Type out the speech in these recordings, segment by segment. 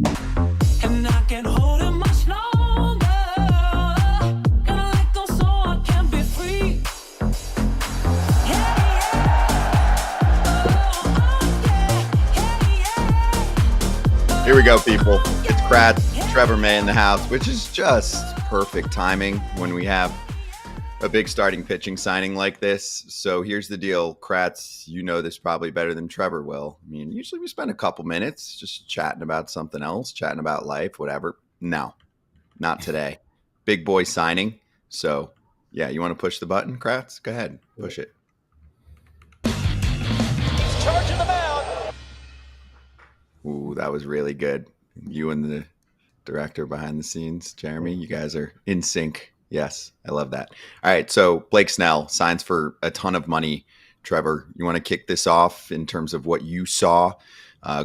And I can't hold it much longer. Gonna let go so I can be free. Yeah, yeah. Here we go, people. It's Kratz, Trevor May in the house, which is just perfect timing when we have a big starting pitching signing like this. So here's the deal, Kratz, you know this probably better than Trevor will. I mean, usually we spend a couple minutes just chatting about something else, chatting about life, whatever. No, not today. Big boy signing. So, yeah, you want to push the button, Kratz? Go ahead, push it. Charging the mound. Ooh, that was really good. You and the director behind the scenes, Jeremy, you guys are in sync. Yes, I love that. All right, so Blake Snell signs for a ton of money. Trevor, you want to kick this off in terms of what you saw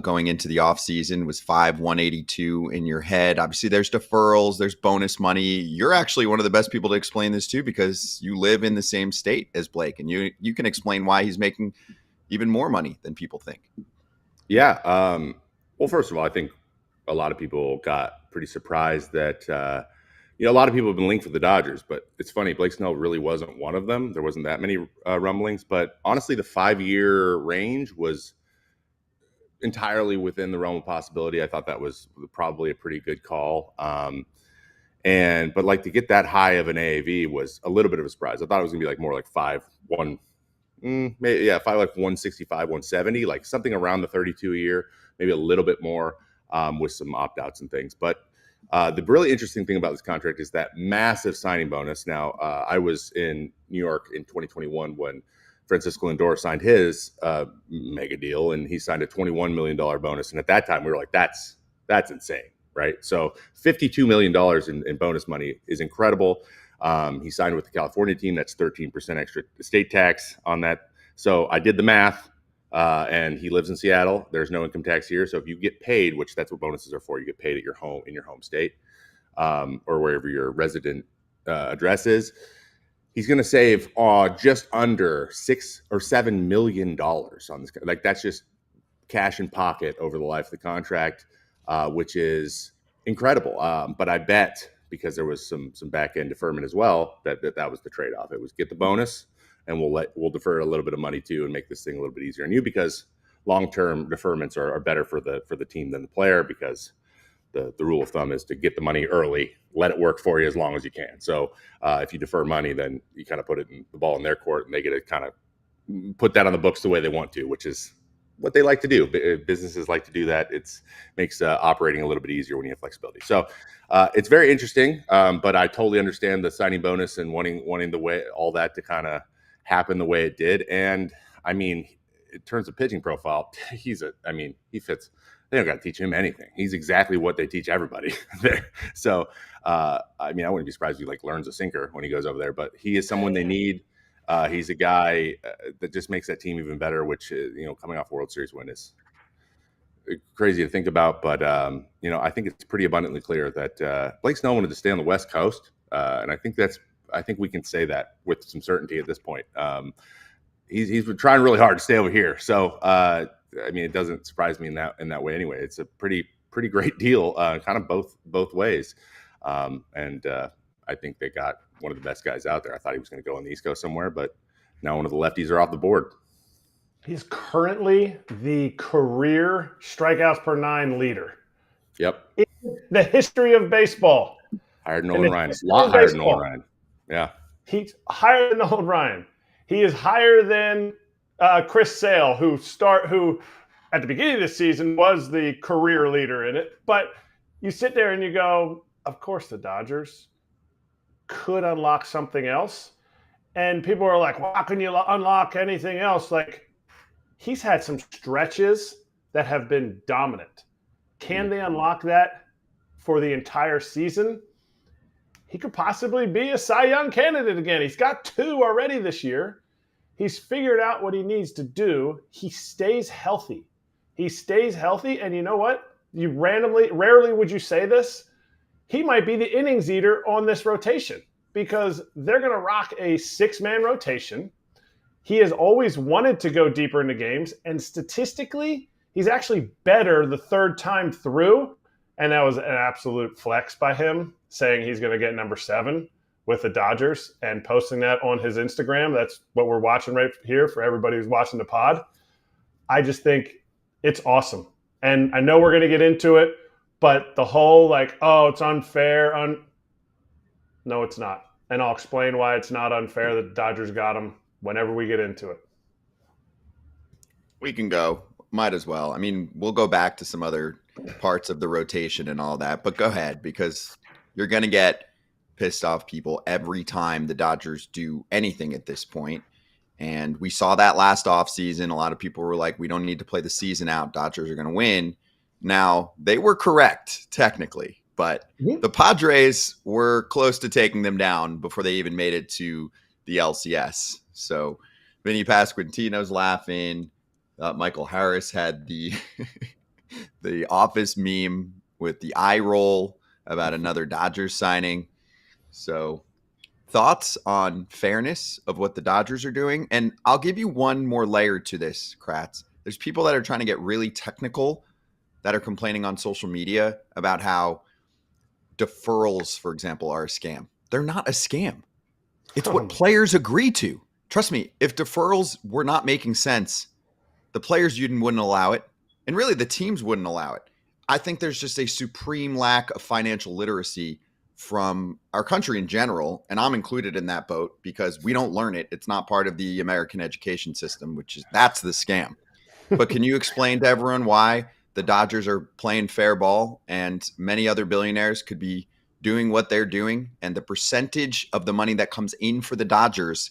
going into the offseason? Was 182 in your head? Obviously, there's deferrals, there's bonus money. You're actually one of the best people to explain this too because you live in the same state as Blake, and you can explain why he's making even more money than people think. Yeah. Well, first of all, I think a lot of people got pretty surprised that a lot of people have been linked with the Dodgers, but it's funny, Blake Snell really wasn't one of them. There wasn't that many rumblings, but honestly, the 5-year range was entirely within the realm of possibility. I thought that was probably a pretty good call. But to get that high of an AAV was a little bit of a surprise. I thought it was gonna be like more like 165, 170, like something around the 32 a year, maybe a little bit more with some opt-outs and things. But the really interesting thing about this contract is that massive signing bonus. Now, I was in New York in 2021 when Francisco Lindor signed his mega deal, and he signed a $21 million bonus. And at that time, we were like, that's insane, right? So $52 million in bonus money is incredible. He signed with the California team. That's 13% extra state tax on that. So I did the math. And he lives in Seattle. There's no income tax here. So if you get paid, which that's what bonuses are for, you get paid at your home, in your home state, or wherever your resident address is, he's going to save just under $6 or $7 million on this. Like, that's just cash in pocket over the life of the contract, which is incredible. But I bet, because there was some back end deferment as well, that was the trade-off. It was get the bonus, and we'll defer a little bit of money too and make this thing a little bit easier on you, because long-term deferments are better for the team than the player, because the rule of thumb is to get the money early, let it work for you as long as you can. So if you defer money, then you kind of put the ball in their court, and they get to kind of put that on the books the way they want to, which is what they like to do. Businesses like to do that. It makes operating a little bit easier when you have flexibility. So it's very interesting, but I totally understand the signing bonus and wanting the way all that to kind of happen the way it did. And I mean, in terms of pitching profile, he fits. They don't got to teach him anything. He's exactly what they teach everybody there. So, I wouldn't be surprised if he learns a sinker when he goes over there, but he is someone they need. He's a guy that just makes that team even better, which, coming off World Series win is crazy to think about. But, I think it's pretty abundantly clear that Blake Snell wanted to stay on the West Coast. And I think we can say that with some certainty at this point. He's been trying really hard to stay over here. So, it doesn't surprise me in that way anyway. It's a pretty great deal, kind of both ways. I think they got one of the best guys out there. I thought he was going to go on the East Coast somewhere, but now one of the lefties are off the board. He's currently the career strikeouts per 9 leader. Yep. In the history of baseball. Hired Nolan Ryan. A lot higher than Nolan Ryan. Yeah. He's higher than Nolan Ryan. He is higher than Chris Sale, who at the beginning of the season was the career leader in it. But you sit there and you go, of course the Dodgers could unlock something else. And people are like, well, how can you unlock anything else? Like, he's had some stretches that have been dominant. Can they unlock that for the entire season? He could possibly be a Cy Young candidate again. He's got 2 already this year. He's figured out what he needs to do. He stays healthy. And you know what? Rarely would you say this. He might be the innings eater on this rotation, because they're going to rock a 6-man rotation. He has always wanted to go deeper into games, and statistically, he's actually better the third time through And that was an absolute flex by him, saying he's going to get number 7 with the Dodgers and posting that on his Instagram. That's what we're watching right here for everybody who's watching the pod. I just think it's awesome. And I know we're going to get into it, but the whole it's unfair. No, it's not. And I'll explain why it's not unfair that the Dodgers got him whenever we get into it. We can go. Might as well. I mean, we'll go back to some other parts of the rotation and all that, but go ahead, because you're going to get pissed off people every time the Dodgers do anything at this point. And we saw that last offseason. A lot of people were like, we don't need to play the season out. Dodgers are going to win. Now, they were correct, technically, but the Padres were close to taking them down before they even made it to the LCS. So Vinny Pasquantino's laughing. Michael Harris had the the Office meme with the eye roll about another Dodgers signing. So thoughts on fairness of what the Dodgers are doing? And I'll give you one more layer to this, Kratz. There's people that are trying to get really technical that are complaining on social media about how deferrals, for example, are a scam. They're not a scam. It's what players agree to. Trust me, if deferrals were not making sense, the players wouldn't allow it. And really, the teams wouldn't allow it. I think there's just a supreme lack of financial literacy from our country in general, and I'm included in that boat because we don't learn it. It's not part of the American education system, that's the scam. But can you explain to everyone why the Dodgers are playing fair ball and many other billionaires could be doing what they're doing, and the percentage of the money that comes in for the Dodgers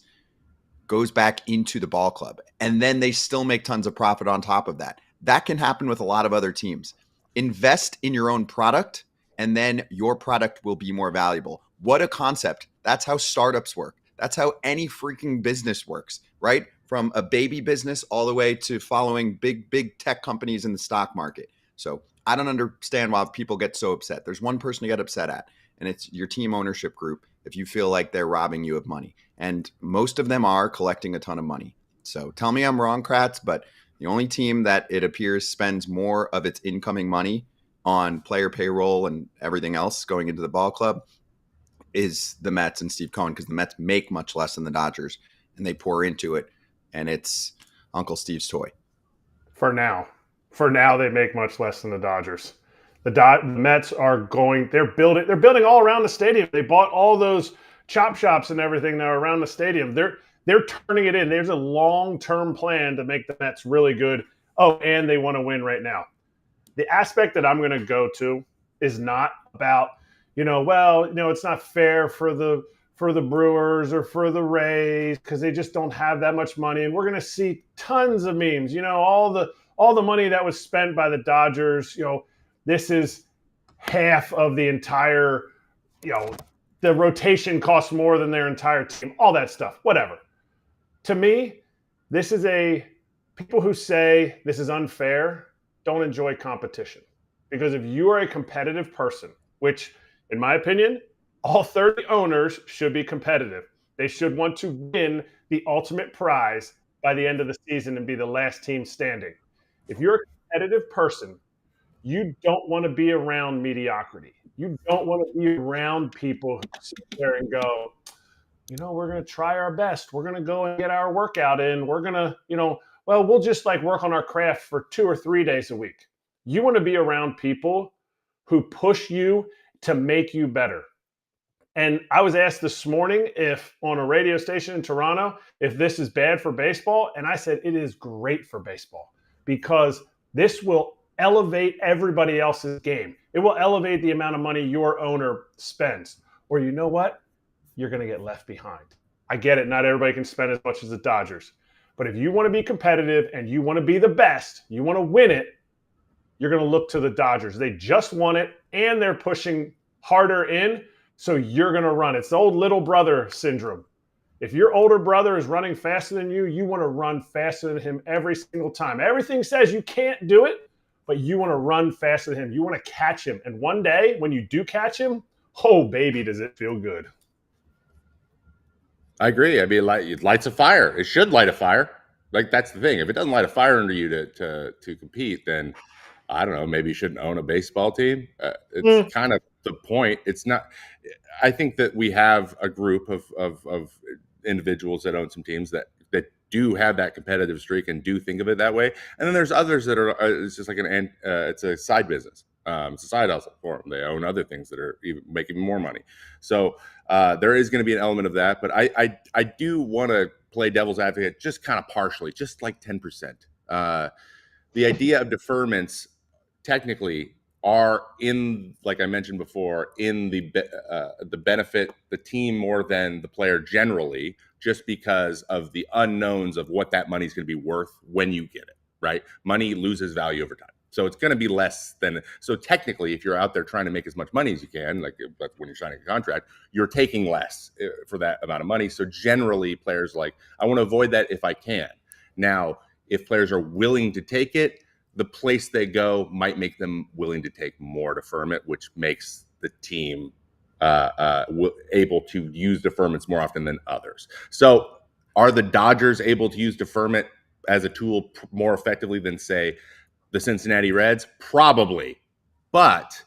goes back into the ball club, and then they still make tons of profit on top of that? That can happen with a lot of other teams. Invest in your own product, and then your product will be more valuable. What a concept. That's how startups work. That's how any freaking business works, right? From a baby business all the way to following big tech companies in the stock market. So I don't understand why people get so upset. There's one person to get upset at, and it's your team ownership group if you feel like they're robbing you of money. And most of them are collecting a ton of money. So tell me I'm wrong, Kratz, but the only team that it appears spends more of its incoming money on player payroll and everything else going into the ball club is the Mets and Steve Cohen, because the Mets make much less than the Dodgers, and they pour into it, and it's Uncle Steve's toy. For now, they make much less than the Dodgers. The Mets are they're building all around the stadium. They bought all those chop shops and everything that are around the stadium. They're turning it in. There's a long-term plan to make the Mets really good. Oh, and they want to win right now. The aspect that I'm going to go to is not about, it's not fair for the Brewers or for the Rays because they just don't have that much money. And we're going to see tons of memes, all the money that was spent by the Dodgers, this is half of the entire, the rotation costs more than their entire team, all that stuff, whatever. To me, people who say this is unfair don't enjoy competition. Because if you are a competitive person, which in my opinion, all 30 owners should be competitive. They should want to win the ultimate prize by the end of the season and be the last team standing. If you're a competitive person, you don't want to be around mediocrity. You don't want to be around people who sit there and go, we're going to try our best. We're going to go and get our workout in. We're going to, we'll just work on our craft for 2 or 3 days a week. You want to be around people who push you to make you better. And I was asked this morning if on a radio station in Toronto, if this is bad for baseball. And I said, it is great for baseball because this will elevate everybody else's game. It will elevate the amount of money your owner spends. Or you know what? You're going to get left behind. I get it. Not everybody can spend as much as the Dodgers. But if you want to be competitive and you want to be the best, you want to win it, you're going to look to the Dodgers. They just won it, and they're pushing harder in, so you're going to run. It's the old little brother syndrome. If your older brother is running faster than you, you want to run faster than him every single time. Everything says you can't do it, but you want to run faster than him. You want to catch him. And one day, when you do catch him, oh, baby, does it feel good. I agree. I mean, it lights a fire. It should light a fire. That's the thing. If it doesn't light a fire under you to compete, then I don't know, maybe you shouldn't own a baseball team. It's kind of the point. It's not. I think that we have a group of individuals that own some teams that do have that competitive streak and do think of it that way, and then there's others that are it's just like it's a side business. It's a side hustle for them. They own other things that are making more money. So there is going to be an element of that, but I do want to play devil's advocate just kind of partially, just like 10%. The idea of deferments technically are like I mentioned before, in the benefit the team more than the player generally, just because of the unknowns of what that money is going to be worth when you get it, right? Money loses value over time. So it's going to be less than, so technically, if you're out there trying to make as much money as you can, like when you're signing a contract, you're taking less for that amount of money. So generally players I want to avoid that if I can. Now, if players are willing to take it, the place they go might make them willing to take more deferment, which makes the team able to use deferments more often than others. So are the Dodgers able to use deferment as a tool more effectively than, say, the Cincinnati Reds? Probably. But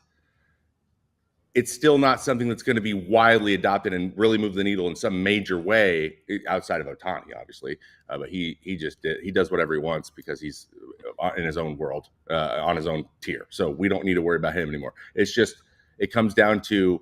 it's still not something that's going to be widely adopted and really move the needle in some major way outside of Ohtani, obviously. But he does whatever he wants because he's in his own world, on his own tier. So we don't need to worry about him anymore. It's just, it comes down to,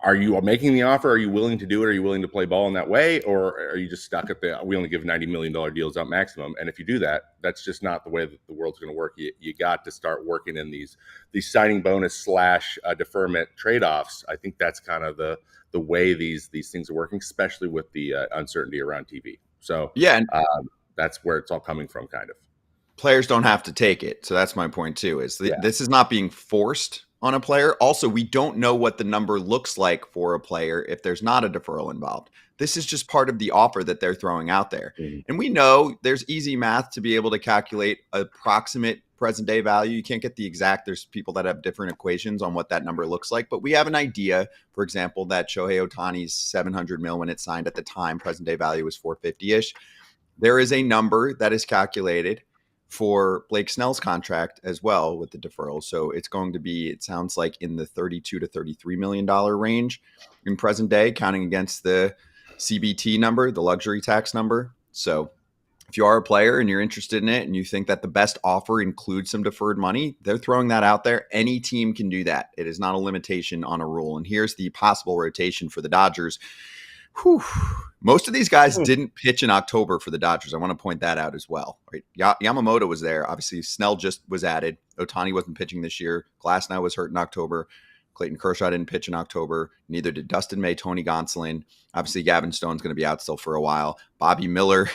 are you making the offer? Are you willing to do it? Are you willing to play ball in that way? Or are you just stuck at we only give $90 million deals out maximum? And if you do that, that's just not the way that the world's going to work. You got to start working in these signing bonus / deferment trade-offs. I think that's kind of the way these things are working, especially with the uncertainty around TV. So yeah, that's where it's all coming from, kind of. Players don't have to take it. So that's my point too, is this is not being forced on a player. Also, we don't know what the number looks like for a player if there's not a deferral involved. This is just part of the offer that they're throwing out there. Mm-hmm. And we know there's easy math to be able to calculate approximate present day value. You can't get the exact. There's people that have different equations on what that number looks like, but we have an idea. For example, that Shohei Ohtani's $700 million when it signed at the time, present day value was 450-ish. There is a number that is calculated for Blake Snell's contract as well with the deferral. So it's going to be, it sounds like, in the $32 to $33 million range in present day, counting against the CBT number, the luxury tax number. So if you are a player and you're interested in it and you think that the best offer includes some deferred money, they're throwing that out there. Any team can do that. It is not a limitation on a rule. And here's the possible rotation for the Dodgers. Whew. Most of these guys didn't pitch in October for the Dodgers. I want to point that out as well. Right? Yamamoto was there. Obviously, Snell just was added. Ohtani wasn't pitching this year. Glasnow was hurt in October. Clayton Kershaw didn't pitch in October. Neither did Dustin May, Tony Gonsolin. Obviously, Gavin Stone's going to be out still for a while. Bobby Miller,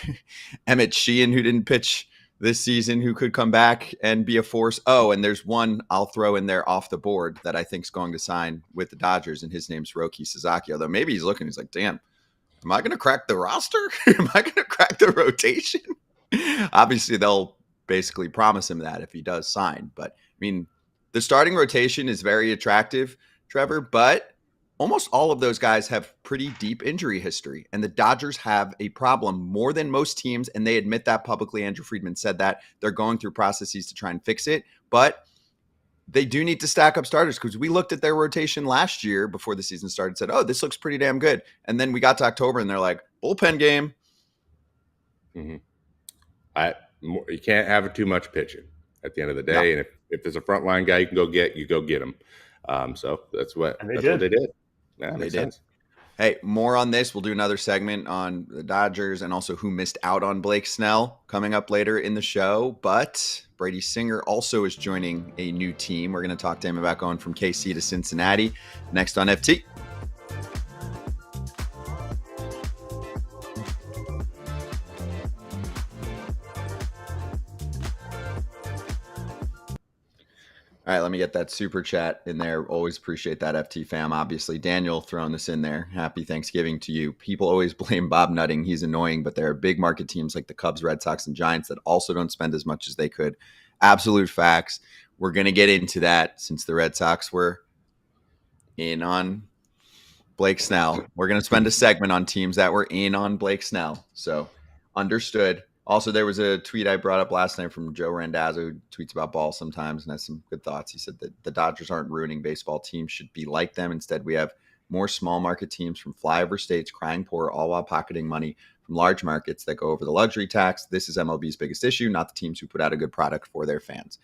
Emmett Sheehan, who didn't pitch this season, who could come back and be a force. Oh, and there's one I'll throw in there off the board that I think is going to sign with the Dodgers, and his name's Roki Sasaki. Although maybe he's looking, he's like, damn, am I going to crack the roster? Am I going to crack the rotation? Obviously, they'll basically promise him that if he does sign. But, I mean, the starting rotation is very attractive, Trevor, but almost all of those guys have pretty deep injury history. And the Dodgers have a problem more than most teams, and they admit that publicly. Andrew Friedman said that. They're going through processes to try and fix it. But they do need to stack up starters, because we looked at their rotation last year before the season started and said, oh, this looks pretty damn good. And then we got to October and they're like, bullpen game. Mm-hmm. You can't have too much pitching at the end of the day. No. And if there's a frontline guy you can go get him. So that's what they did. Yeah, they did. Sense. Hey, more on this. We'll do another segment on the Dodgers and also who missed out on Blake Snell coming up later in the show. But Brady Singer also is joining a new team. We're going to talk to him about going from KC to Cincinnati next on FT. All right, let me get that super chat in there. Always appreciate that, FT fam. Obviously, Daniel throwing this in there. Happy Thanksgiving to you. People always blame Bob Nutting. He's annoying, but there are big market teams like the Cubs, Red Sox, and Giants that also don't spend as much as they could. Absolute facts. We're going to get into that since the Red Sox were in on Blake Snell. We're going to spend a segment on teams that were in on Blake Snell. So understood. Also, there was a tweet I brought up last night from Joe Randazzo, who tweets about ball sometimes and has some good thoughts. He said that the Dodgers aren't ruining baseball. Teams should be like them. Instead, we have more small market teams from flyover states crying poor, all while pocketing money from large markets that go over the luxury tax. This is MLB's biggest issue, not the teams who put out a good product for their fans.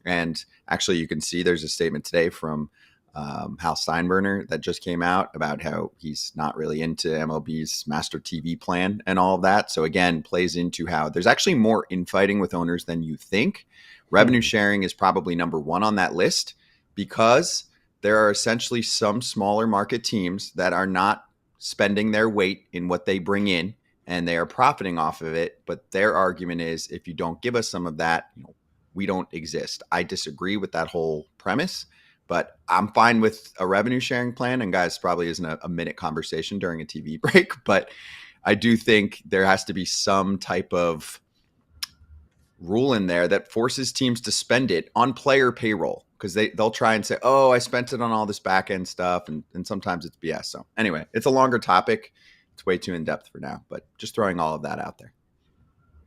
And actually, you can see there's a statement today from Hal Steinbrenner that just came out about how he's not really into MLB's master TV plan and all of that. So again, plays into how there's actually more infighting with owners than you think. Revenue sharing is probably number one on that list because there are essentially some smaller market teams that are not spending their weight in what they bring in and they are profiting off of it. But their argument is if you don't give us some of that, we don't exist. I disagree with that whole premise. But I'm fine with a revenue sharing plan. And guys, probably isn't a minute conversation during a TV break, but I do think there has to be some type of rule in there that forces teams to spend it on player payroll because they'll try and say, oh, I spent it on all this back end stuff. And sometimes it's BS. So anyway, it's a longer topic. It's way too in depth for now, but just throwing all of that out there.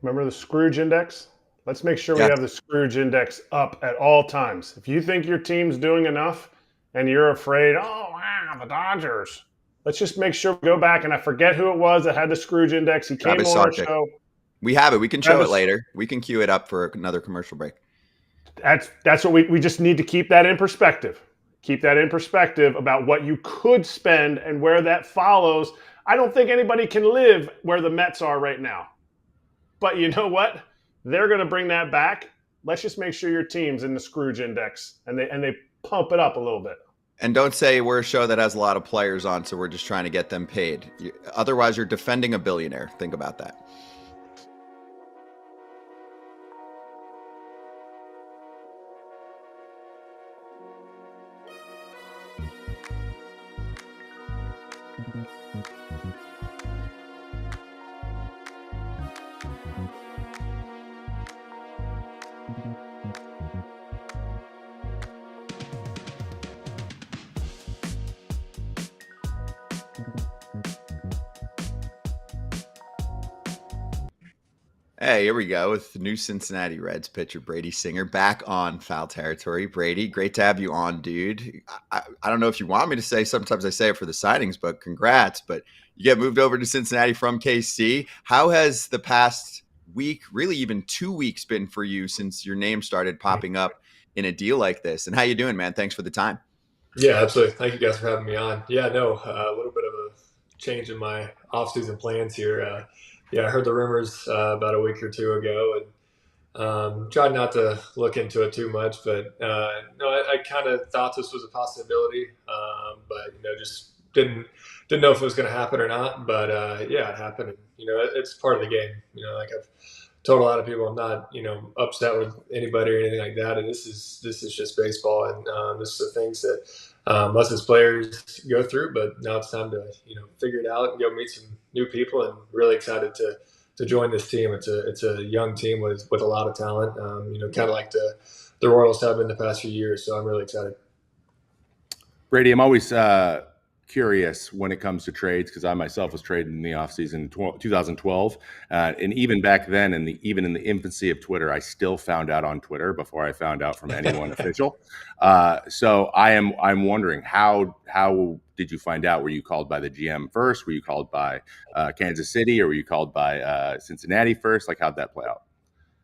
Remember the Scrooge Index? Let's make sure we have the Scrooge Index up at all times. If you think your team's doing enough and you're afraid, oh, wow, the Dodgers, let's just make sure we go back. And I forget who it was that had the Scrooge Index. He came on our show. We have it. We can show it later. We can cue it up for another commercial break. That's what we just need to keep that in perspective. Keep that in perspective about what you could spend and where that follows. I don't think anybody can live where the Mets are right now. But you know what? They're going to bring that back. Let's just make sure your team's in the Scrooge Index and they pump it up a little bit. And don't say we're a show that has a lot of players on, so we're just trying to get them paid. Otherwise, you're defending a billionaire. Think about that. Hey, here we go with the new Cincinnati Reds pitcher, Brady Singer, back on foul territory. Brady, great to have you on, dude. I don't know if you want me to say, sometimes I say it for the signings, but congrats. But you get moved over to Cincinnati from KC. How has the past week, really even 2 weeks been for you since your name started popping up in a deal like this? And how you doing, man? Thanks for the time. Yeah, absolutely. Thank you guys for having me on. Yeah, no, a little bit of a change in my off-season plans here. I heard the rumors about a week or two ago and tried not to look into it too much, but no, I kind of thought this was a possibility, but just didn't know if it was going to happen or not. But yeah, it happened. And, it's part of the game. Like I've told a lot of people, I'm not upset with anybody or anything like that. And this is just baseball, and this is the things that us as players go through. But now it's time to figure it out and go meet some new people, and really excited to join this team. It's a young team with a lot of talent, kind of like the Royals have been the past few years. So I'm really excited. Brady, I'm always curious when it comes to trades because I myself was traded in the offseason 2012. And even back then, even in the infancy of Twitter, I still found out on Twitter before I found out from anyone official. So I'm wondering, how did you find out? Were you called by the GM first? Were you called by Kansas City, or were you called by Cincinnati first? Like, how'd that play out?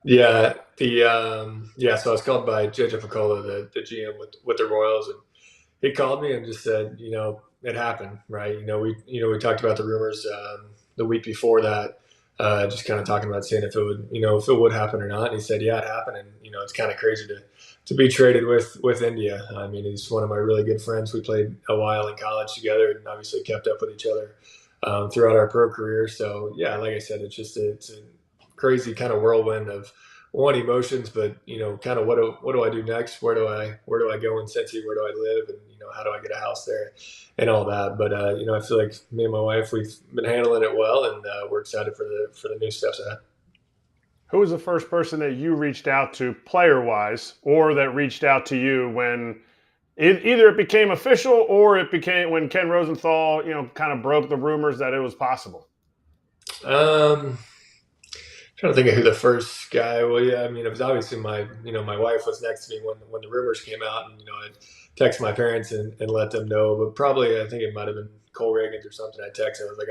Yeah, so I was called by JJ Picola, the GM with the Royals, and he called me and just said, it happened, right? We talked about the rumors the week before that, just kind of talking about seeing if it would happen or not. And he said, yeah, it happened, and it's kind of crazy to be traded with India. I mean, he's one of my really good friends. We played a while in college together, and obviously kept up with each other throughout our pro career. So yeah, like I said, it's a crazy kind of whirlwind of emotions, but kind of what do I do next? Where do I go in Cincy? Where do I live? And how do I get a house there and all that? But I feel like me and my wife, we've been handling it well, and we're excited for the new steps ahead. Who was the first person that you reached out to player-wise, or that reached out to you when either it became official or it became when Ken Rosenthal, kind of broke the rumors that it was possible? Trying Trying to think of who the first guy. Well, yeah, I mean, it was obviously my wife was next to me when the rumors came out, and I texted my parents and let them know. But probably, I think it might have been Cole Reagans or something. I texted. I was like,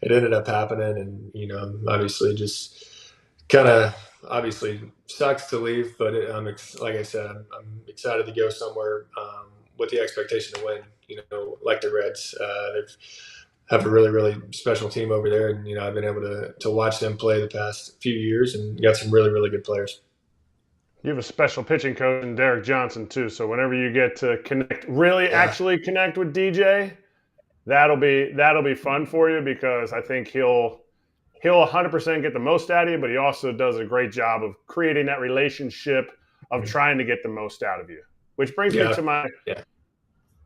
it ended up happening, and obviously just kind of obviously sucks to leave, but like I said, I'm excited to go somewhere with the expectation to win. Like the Reds, they have a really really special team over there, and I've been able to watch them play the past few years, and got some really really good players. You have a special pitching coach in Derek Johnson too. So whenever you get to connect, really actually connect with DJ, that'll be fun for you, because I think he'll 100% get the most out of you, but he also does a great job of creating that relationship of trying to get the most out of you. Which brings me to my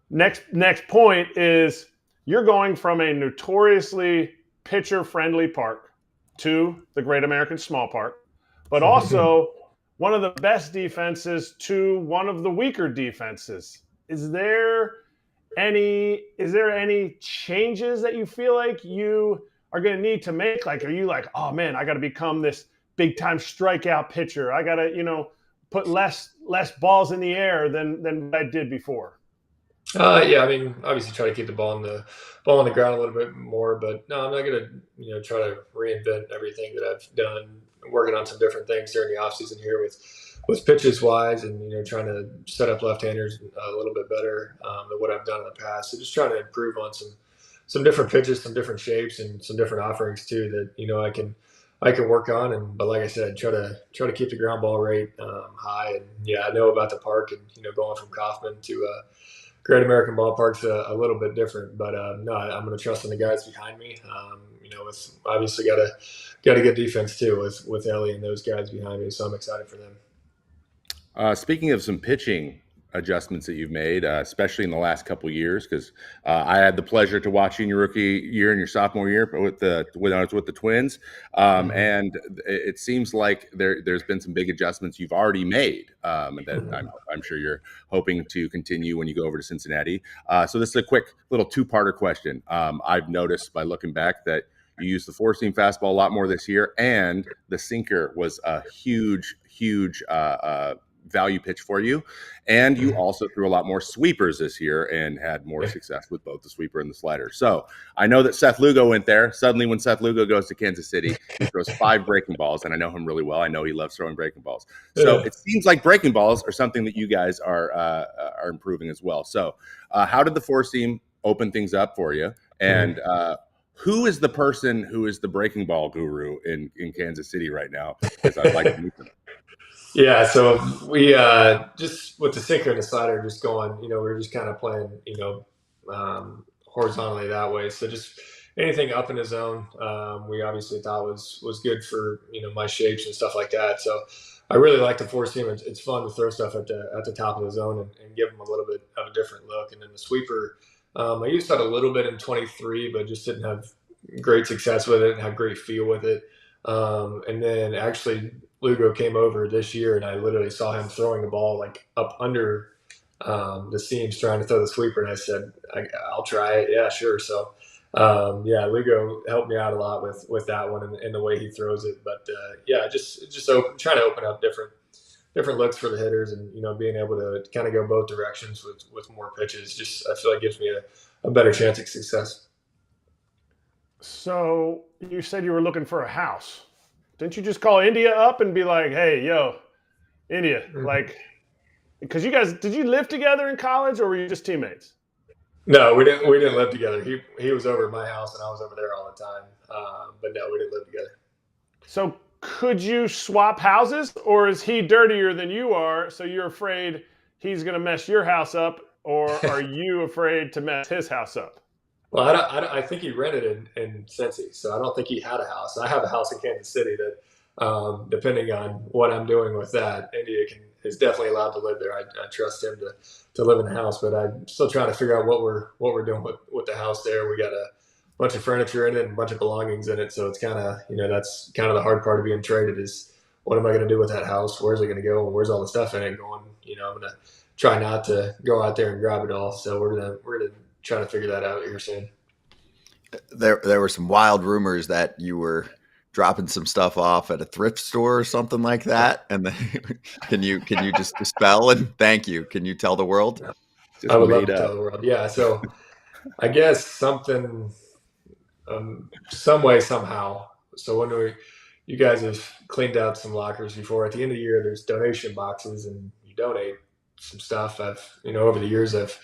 next point is you're going from a notoriously pitcher-friendly park to the Great American Small Park, but also one of the best defenses to one of the weaker defenses. Is there any changes that you feel like you are going to need to make? Like, are you like, oh man, I got to become this big time strikeout pitcher. I got to, put less balls in the air than I did before. Yeah, I mean, obviously try to keep the ball on the ground a little bit more, but no, I'm not going to, try to reinvent everything that I've done. I'm working on some different things during the offseason here with pitches wise, and, trying to set up left-handers a little bit better than what I've done in the past. So just trying to improve on some different pitches, some different shapes, and some different offerings too that, I can work on. But like I said, try to keep the ground ball rate high. And yeah, I know about the park, and, going from Kauffman to Great American Ballpark's a little bit different, but no, I'm going to trust in the guys behind me. With obviously got a good defense too with Ellie and those guys behind me, so I'm excited for them. Speaking of some pitching adjustments that you've made, especially in the last couple of years, because I had the pleasure to watch you in your rookie year and your sophomore year when I was with the Twins, and it seems like there's been some big adjustments you've already made, and that I'm sure you're hoping to continue when you go over to Cincinnati. So this is a quick little two-parter question. I've noticed by looking back that you used the four-seam fastball a lot more this year, and the sinker was a huge value pitch for you. And you also threw a lot more sweepers this year and had more success with both the sweeper and the slider. So I know that Seth Lugo went there. Suddenly when Seth Lugo goes to Kansas City, he throws 5 breaking balls, and I know him really well. I know he loves throwing breaking balls. So it seems like breaking balls are something that you guys are improving as well. So how did the four seam open things up for you? And who is the person who is the breaking ball guru in Kansas City right now? Because I'd like to meet them. Yeah, so we just with the sinker and the slider just going, we were just kind of playing, horizontally that way. So just anything up in the zone, we obviously thought was good for, my shapes and stuff like that. So I really like the four seam. It's fun to throw stuff at the top of the zone and give them a little bit of a different look. And then the sweeper, I used that a little bit in 23, but just didn't have great success with it and have great feel with it. And then actually Lugo came over this year, and I literally saw him throwing the ball like up under the seams trying to throw the sweeper. And I said, I'll try it. Yeah, sure. So, Lugo helped me out a lot with that one and the way he throws it. But just trying to open up different looks for the hitters, and being able to kind of go both directions with more pitches. Just I feel like gives me a better chance of success. So you said you were looking for a house. Didn't you just call India up and be like, hey, yo, India, because you guys, did you live together in college, or were you just teammates? No, we didn't live together. He was over at my house, and I was over there all the time. But no, we didn't live together. So could you swap houses, or is he dirtier than you are, so you're afraid he's going to mess your house up, or are you afraid to mess his house up? Well, I think he rented in Cincy, so I don't think he had a house. I have a house in Kansas City that, depending on what I'm doing with that, India is definitely allowed to live there. I trust him to live in the house, but I'm still trying to figure out what we're doing with the house there. We got a bunch of furniture in it and a bunch of belongings in it, so it's kind of that's kind of the hard part of being traded is what am I going to do with that house? Where's it going to go? And where's all the stuff in it going? I'm going to try not to go out there and grab it all. So we're gonna trying to figure that out here soon. There were some wild rumors that you were dropping some stuff off at a thrift store or something like that? And then can you just dispel and thank you? Can you tell the world? Just I would love made to tell up. the world. Yeah. So I guess something, some way, somehow. So you guys have cleaned out some lockers before. At the end of the year, there's donation boxes, and you donate some stuff. Over the years, I've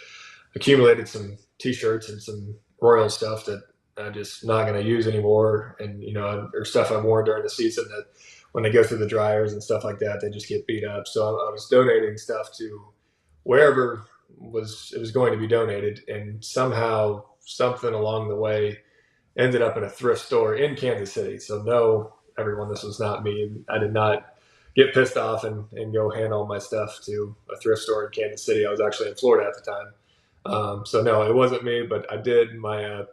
accumulated some T-shirts and some Royal stuff that I'm just not going to use anymore, and or stuff I've worn during the season that when they go through the dryers and stuff like that, they just get beat up. So I was donating stuff to wherever it was going to be donated, and somehow something along the way ended up in a thrift store in Kansas City. So no, everyone, this was not me. I did not get pissed off and go hand all my stuff to a thrift store in Kansas City. I was actually in Florida at the time. So no, it wasn't me, but I did. My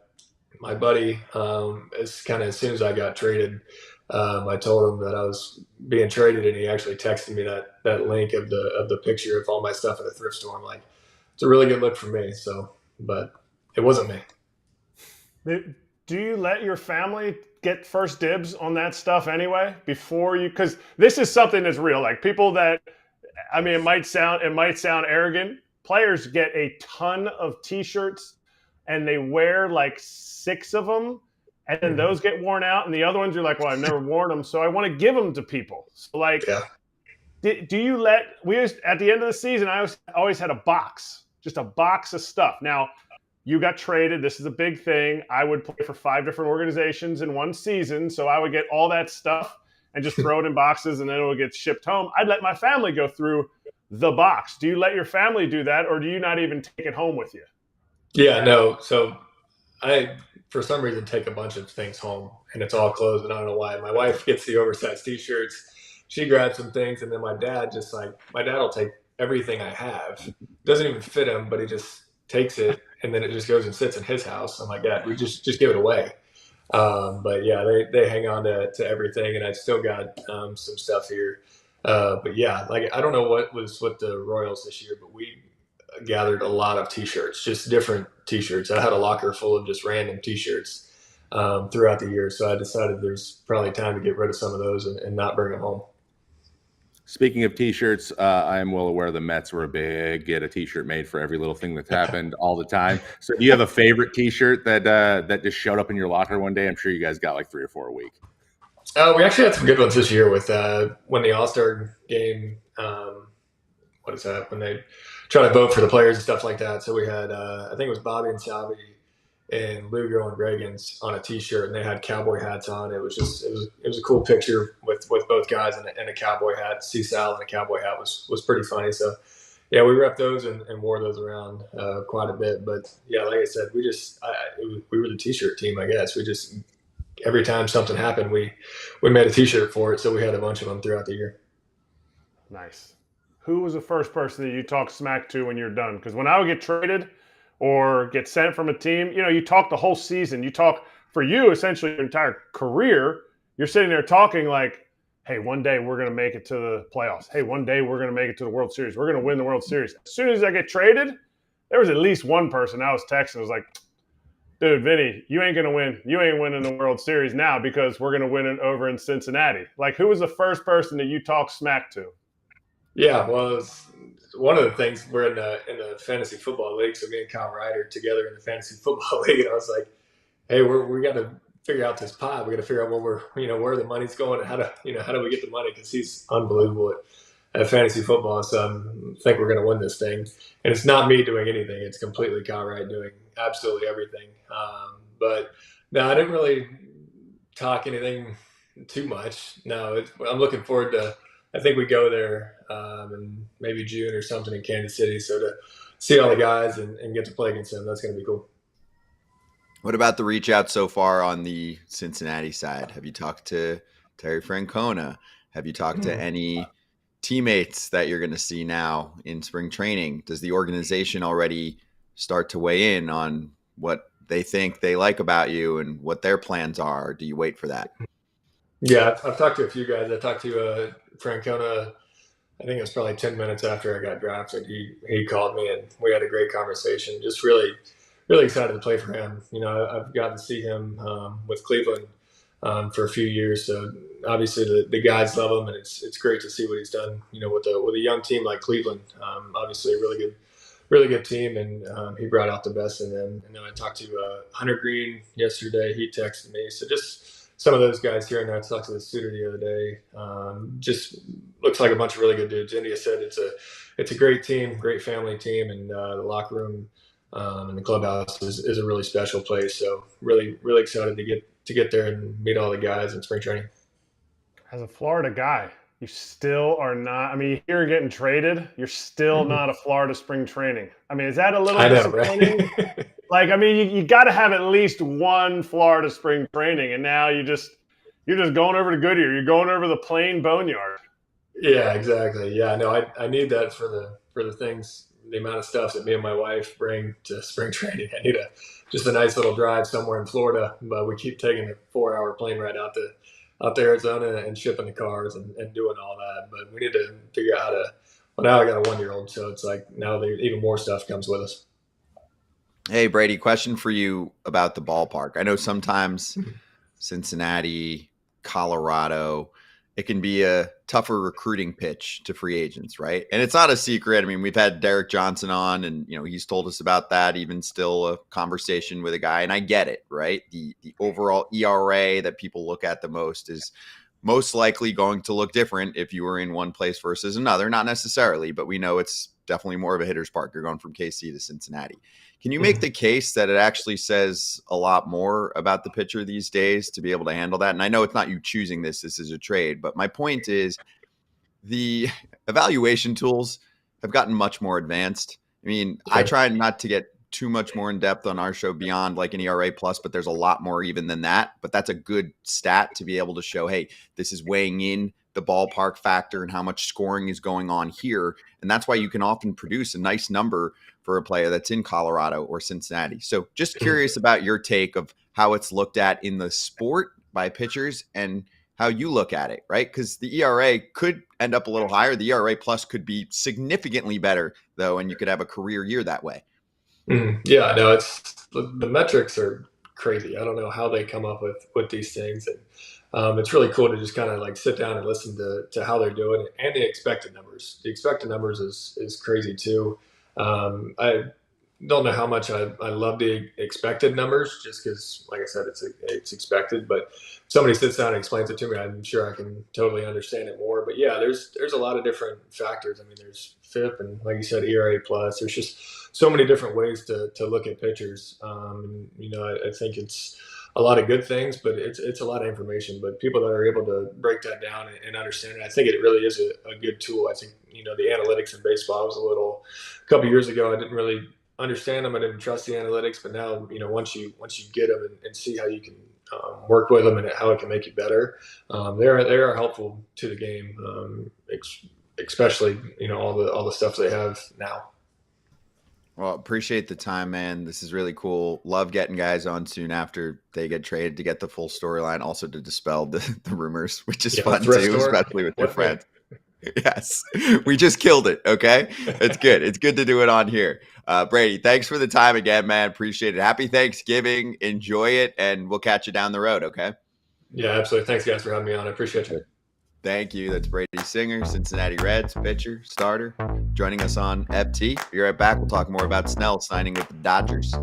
buddy, as soon as I got traded, I told him that I was being traded, and he actually texted me that link of the picture of all my stuff at a thrift store. I'm like, it's a really good look for me. So, but it wasn't me. Do you let your family get first dibs on that stuff anyway before you? Because this is something that's real. Like people that, I mean, it might sound arrogant. Players get a ton of T-shirts, and they wear like 6 of them, and then those get worn out, and the other ones you're like, well, I've never worn them, so I want to give them to people. So like, Yeah. do you let? At the end of the season, I always had a box, just a box of stuff. Now, you got traded. This is a big thing. I would play for 5 different organizations in one season, so I would get all that stuff and just throw it in boxes, and then it would get shipped home. I'd let my family go through the box. Do you let your family do that, or do you not even take it home with you? Yeah, no. So I, for some reason, take a bunch of things home, and it's all clothes, and I don't know why. My wife gets the oversized T-shirts. She grabs some things, and then my dad will take everything I have. Doesn't even fit him, but he just takes it, and then it just goes and sits in his house. I'm like, Dad, we just give it away. But yeah, they hang on to everything, and I've still got some stuff here. But yeah, like I don't know what was with the Royals this year, but we gathered a lot of T-shirts, just different T-shirts. I had a locker full of just random T-shirts throughout the year. So I decided there's probably time to get rid of some of those and not bring them home. Speaking of T-shirts, I am well aware the Mets were a big get a T-shirt made for every little thing that's happened all the time. So do you have a favorite T-shirt that just showed up in your locker one day? I'm sure you guys got like 3 or 4 a week. We actually had some good ones this year with when the All-Star game, what is that, when they try to vote for the players and stuff like that. So we had, I think it was Bobby and Salvi and Lugo and Reagans on a T-shirt, and they had cowboy hats on. It was a cool picture with both guys in a cowboy hat. See Sal in a cowboy hat was pretty funny. So yeah, we repped those and wore those around quite a bit. But yeah, like I said, we were the T-shirt team, I guess. We just, every time something happened, we made a T-shirt for it. So we had a bunch of them throughout the year. Nice. Who was the first person that you talk smack to when you're done? Because when I would get traded or get sent from a team, you talk the whole season. You talk, for you, essentially your entire career. You're sitting there talking like, hey, one day we're going to make it to the playoffs. Hey, one day we're going to make it to the World Series. We're going to win the World Series. As soon as I get traded, there was at least one person I was texting was like, dude, Vinny, you ain't going to win. You ain't winning the World Series now because we're going to win it over in Cincinnati. Like, who was the first person that you talk smack to? Yeah, well, it was one of the things, we're in the fantasy football league, so me and Kyle Ryder together in the fantasy football league, and I was like, hey, we got to figure out this pie. We got to figure out where the money's going and how do we get the money, because he's unbelievable at fantasy football. So I think we're going to win this thing, and it's not me doing anything; it's completely Kyle Ryder doing absolutely everything. But no, I didn't really talk anything too much. No, I'm looking forward to. I think we go there in maybe June or something in Kansas City. So to see all the guys and get to play against them, that's going to be cool. What about the reach out so far on the Cincinnati side? Have you talked to Terry Francona? Have you talked to any teammates that you're going to see now in spring training? Does the organization already start to weigh in on what they think they like about you and what their plans are? Or do you wait for that? Yeah, I've talked to a few guys. I talked to Francona, I think it was probably 10 minutes after I got drafted. He called me and we had a great conversation. Just really, really excited to play for him. I've gotten to see him with Cleveland for a few years. So obviously the guys love him, and it's great to see what he's done. With a young team like Cleveland. Obviously a really good team, and he brought out the best in them. And then I talked to Hunter Green yesterday. He texted me. So just some of those guys here and there. I talked to the suitor the other day. Just looks like a bunch of really good dudes. India said it's a great team, great family team, and the locker room and the clubhouse is a really special place. So really excited to get there and meet all the guys in spring training. As a Florida guy, you still are not. I mean, you're getting traded. You're still not a Florida spring training. I mean, is that a little disappointing? Right? Like, I mean, you got to have at least one Florida spring training, and now you're just going over to Goodyear. You're going over the plain boneyard. Yeah, exactly. Yeah, no, I need that for the things, the amount of stuff that me and my wife bring to spring training. I need just a nice little drive somewhere in Florida, but we keep taking a 4-hour plane ride out to Arizona and shipping the cars and doing all that. But we need to figure out how to. Well, now I got a 1-year-old, so it's like now even more stuff comes with us. Hey, Brady, question for you about the ballpark. I know sometimes Cincinnati, Colorado, it can be a tougher recruiting pitch to free agents, right? And it's not a secret. I mean, we've had Derek Johnson on, and he's told us about that. Even still, a conversation with a guy, and I get it, right? The overall ERA that people look at the most is most likely going to look different if you were in one place versus another. Not necessarily, but we know it's definitely more of a hitter's park. You're going from KC to Cincinnati. Can you make the case that it actually says a lot more about the pitcher these days to be able to handle that? And I know it's not you choosing this is a trade, but my point is the evaluation tools have gotten much more advanced. I mean, I try not to get too much more in depth on our show beyond like an ERA plus, but there's a lot more even than that. But that's a good stat to be able to show, hey, this is weighing in the ballpark factor and how much scoring is going on here. And that's why you can often produce a nice number for a player that's in Colorado or Cincinnati. So just curious about your take of how it's looked at in the sport by pitchers and how you look at it, right? Because the ERA could end up a little higher. The ERA plus could be significantly better, though, and you could have a career year that way. Yeah, no, it's the metrics are crazy. I don't know how they come up with these things. And it's really cool to just kind of like sit down and listen to how they're doing it and the expected numbers. The expected numbers is crazy too. I don't know how much I love the expected numbers just because, like I said, it's expected. But if somebody sits down and explains it to me, I'm sure I can totally understand it more. But yeah, there's a lot of different factors. I mean, there's FIP and, like you said, ERA plus. There's just so many different ways to look at pitchers. I think it's a lot of good things, but it's a lot of information. But people that are able to break that down and understand it, I think it really is a good tool. I think the analytics in baseball was a couple years ago. I didn't really understand them. I didn't trust the analytics, but now once you get them and see how you can work with them and how it can make you better, they are helpful to the game, especially all the stuff they have now. Well, appreciate the time, man. This is really cool. Love getting guys on soon after they get traded to get the full storyline, also to dispel the rumors, which is fun too, especially with your friends. Yes, we just killed it. Okay, it's good. It's good to do it on here. Brady, thanks for the time again, man. Appreciate it. Happy Thanksgiving. Enjoy it, and we'll catch you down the road. Okay. Yeah, absolutely. Thanks, guys, for having me on. I appreciate you. Thank you. That's Brady Singer, Cincinnati Reds pitcher, starter, joining us on FT. Be right back. We'll talk more about Snell signing with the Dodgers.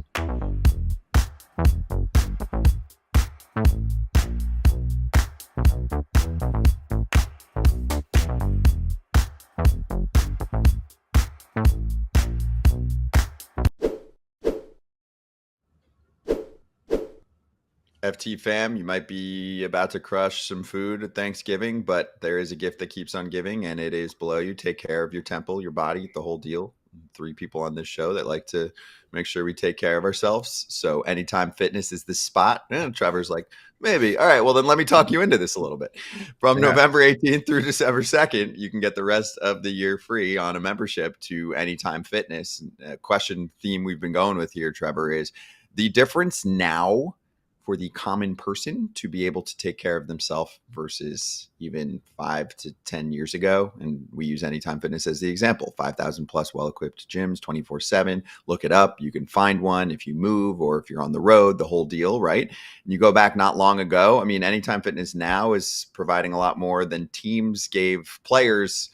FT fam, you might be about to crush some food at Thanksgiving, but there is a gift that keeps on giving, and it is below you. Take care of your temple, your body, the whole deal. 3 people on this show that like to make sure we take care of ourselves. So Anytime Fitness is the spot. And Trevor's like, maybe. All right, well, then let me talk you into this a little bit. From November 18th through December 2nd, you can get the rest of the year free on a membership to Anytime Fitness. A question theme we've been going with here, Trevor, is the difference now for the common person to be able to take care of themselves versus even 5 to 10 years ago. And we use Anytime Fitness as the example. 5,000 plus well-equipped gyms 24/7. Look it up. You can find one if you move or if you're on the road, the whole deal, right? And you go back not long ago. I mean, Anytime Fitness now is providing a lot more than teams gave players,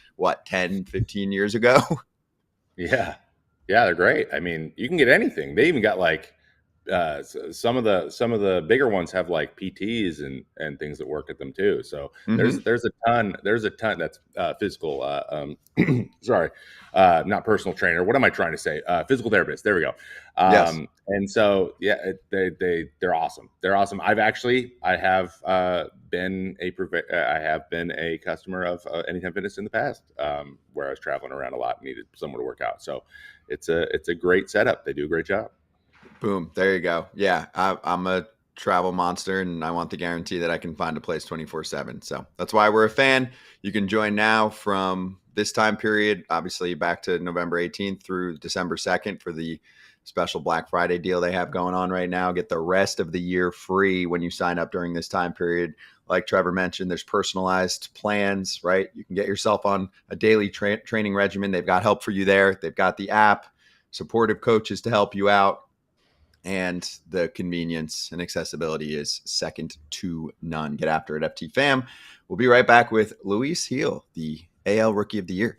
10, 15 years ago? Yeah, they're great. I mean, you can get anything. They even got like some of the bigger ones have like PTs and things that work at them too. So there's a ton that's physical. Sorry, not personal trainer. What am I trying to say? Physical therapist. There we go. Yes. And so they're awesome. They're awesome. I have been a customer of Anytime Fitness in the past, where I was traveling around a lot and needed someone to work out. So it's a great setup. They do a great job. Boom. There you go. Yeah. I'm a travel monster and I want the guarantee that I can find a place 24/7. So that's why we're a fan. You can join now from this time period, obviously back to November 18th through December 2nd for the special Black Friday deal they have going on right now. Get the rest of the year free when you sign up during this time period. Like Trevor mentioned, there's personalized plans, right? You can get yourself on a daily training regimen. They've got help for you there. They've got the app, supportive coaches to help you out. And the convenience and accessibility is second to none. Get after it, FT fam. We'll be right back with Luis Gil, the AL Rookie of the Year.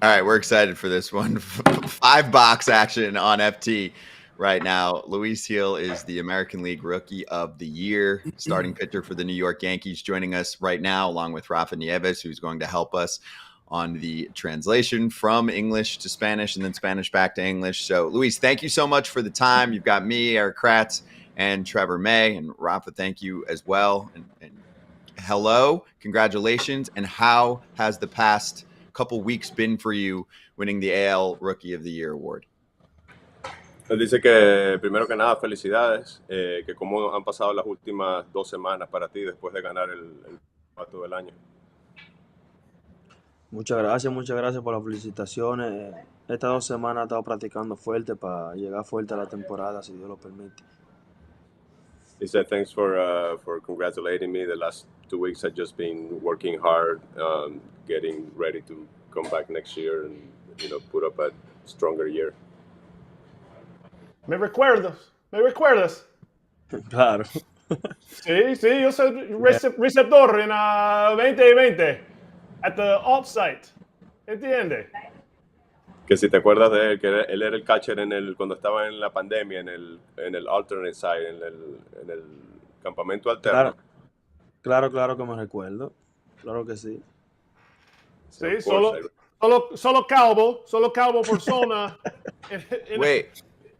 All right, we're excited for this one. 5-box action on FT right now. Luis Gil is the American League Rookie of the Year, starting pitcher for the New York Yankees, joining us right now, along with Rafa Nieves, who's going to help us on the translation from English to Spanish and then Spanish back to English. So, Luis, thank you so much for the time. You've got me, Erik Kratz, and Trevor May. And Rafa, thank you as well. And hello, congratulations. And how has the past couple weeks been for you winning the AL Rookie of the Year award? Nos dice que primero que nada felicidades, que cómo han pasado las últimas 2 semanas para ti después de ganar el novato del año. Muchas gracias por las felicitaciones. Estas 2 semanas he estado practicando fuerte para llegar fuerte a la temporada, si Dios lo permite. He said thanks for congratulating me. The last 2 weeks I've just been working hard, getting ready to come back next year and put up a stronger year. ¿Me recuerdas? Claro. Sí, yo soy receptor en 2020 at the alt site. ¿Entiendes? Que si te acuerdas de él, que él era el catcher cuando estaba en la pandemia, en el alternate side, en el campamento alterno. Claro que me recuerdo. Claro que sí. Sí, solo calvo persona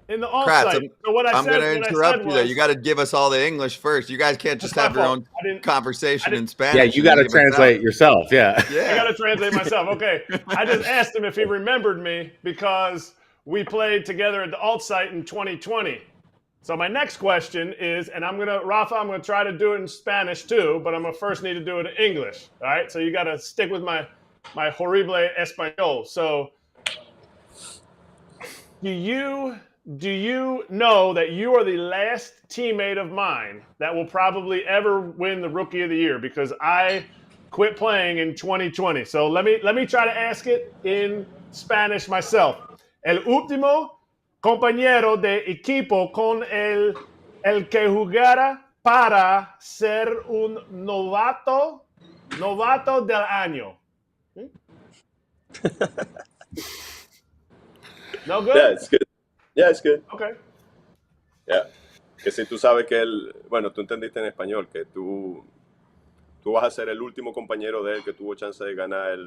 in the alt Kratz, site. So what I'm going to interrupt you there. was, You got to give us all the English first. You guys can't just have your own conversation in Spanish. Yeah, you got to translate yourself. Yeah. I got to translate myself. Okay. I just asked him if he remembered me because we played together at the alt site in 2020. So my next question is, and Rafa, I'm going to try to do it in Spanish too, but I'm going to first need to do it in English. All right. So you got to stick with my horrible español. So do you know that you are the last teammate of mine that will probably ever win the Rookie of the Year? Because I quit playing in 2020. So let me try to ask it in Spanish myself. El último compañero de equipo con el que jugara para ser un novato del año. No good? Yeah, it's good. Yeah, it's good. Okay. Yeah. Que si tú sabes que él, bueno, tú entendiste en español que tú vas a ser el último compañero de él que tuvo chance de ganar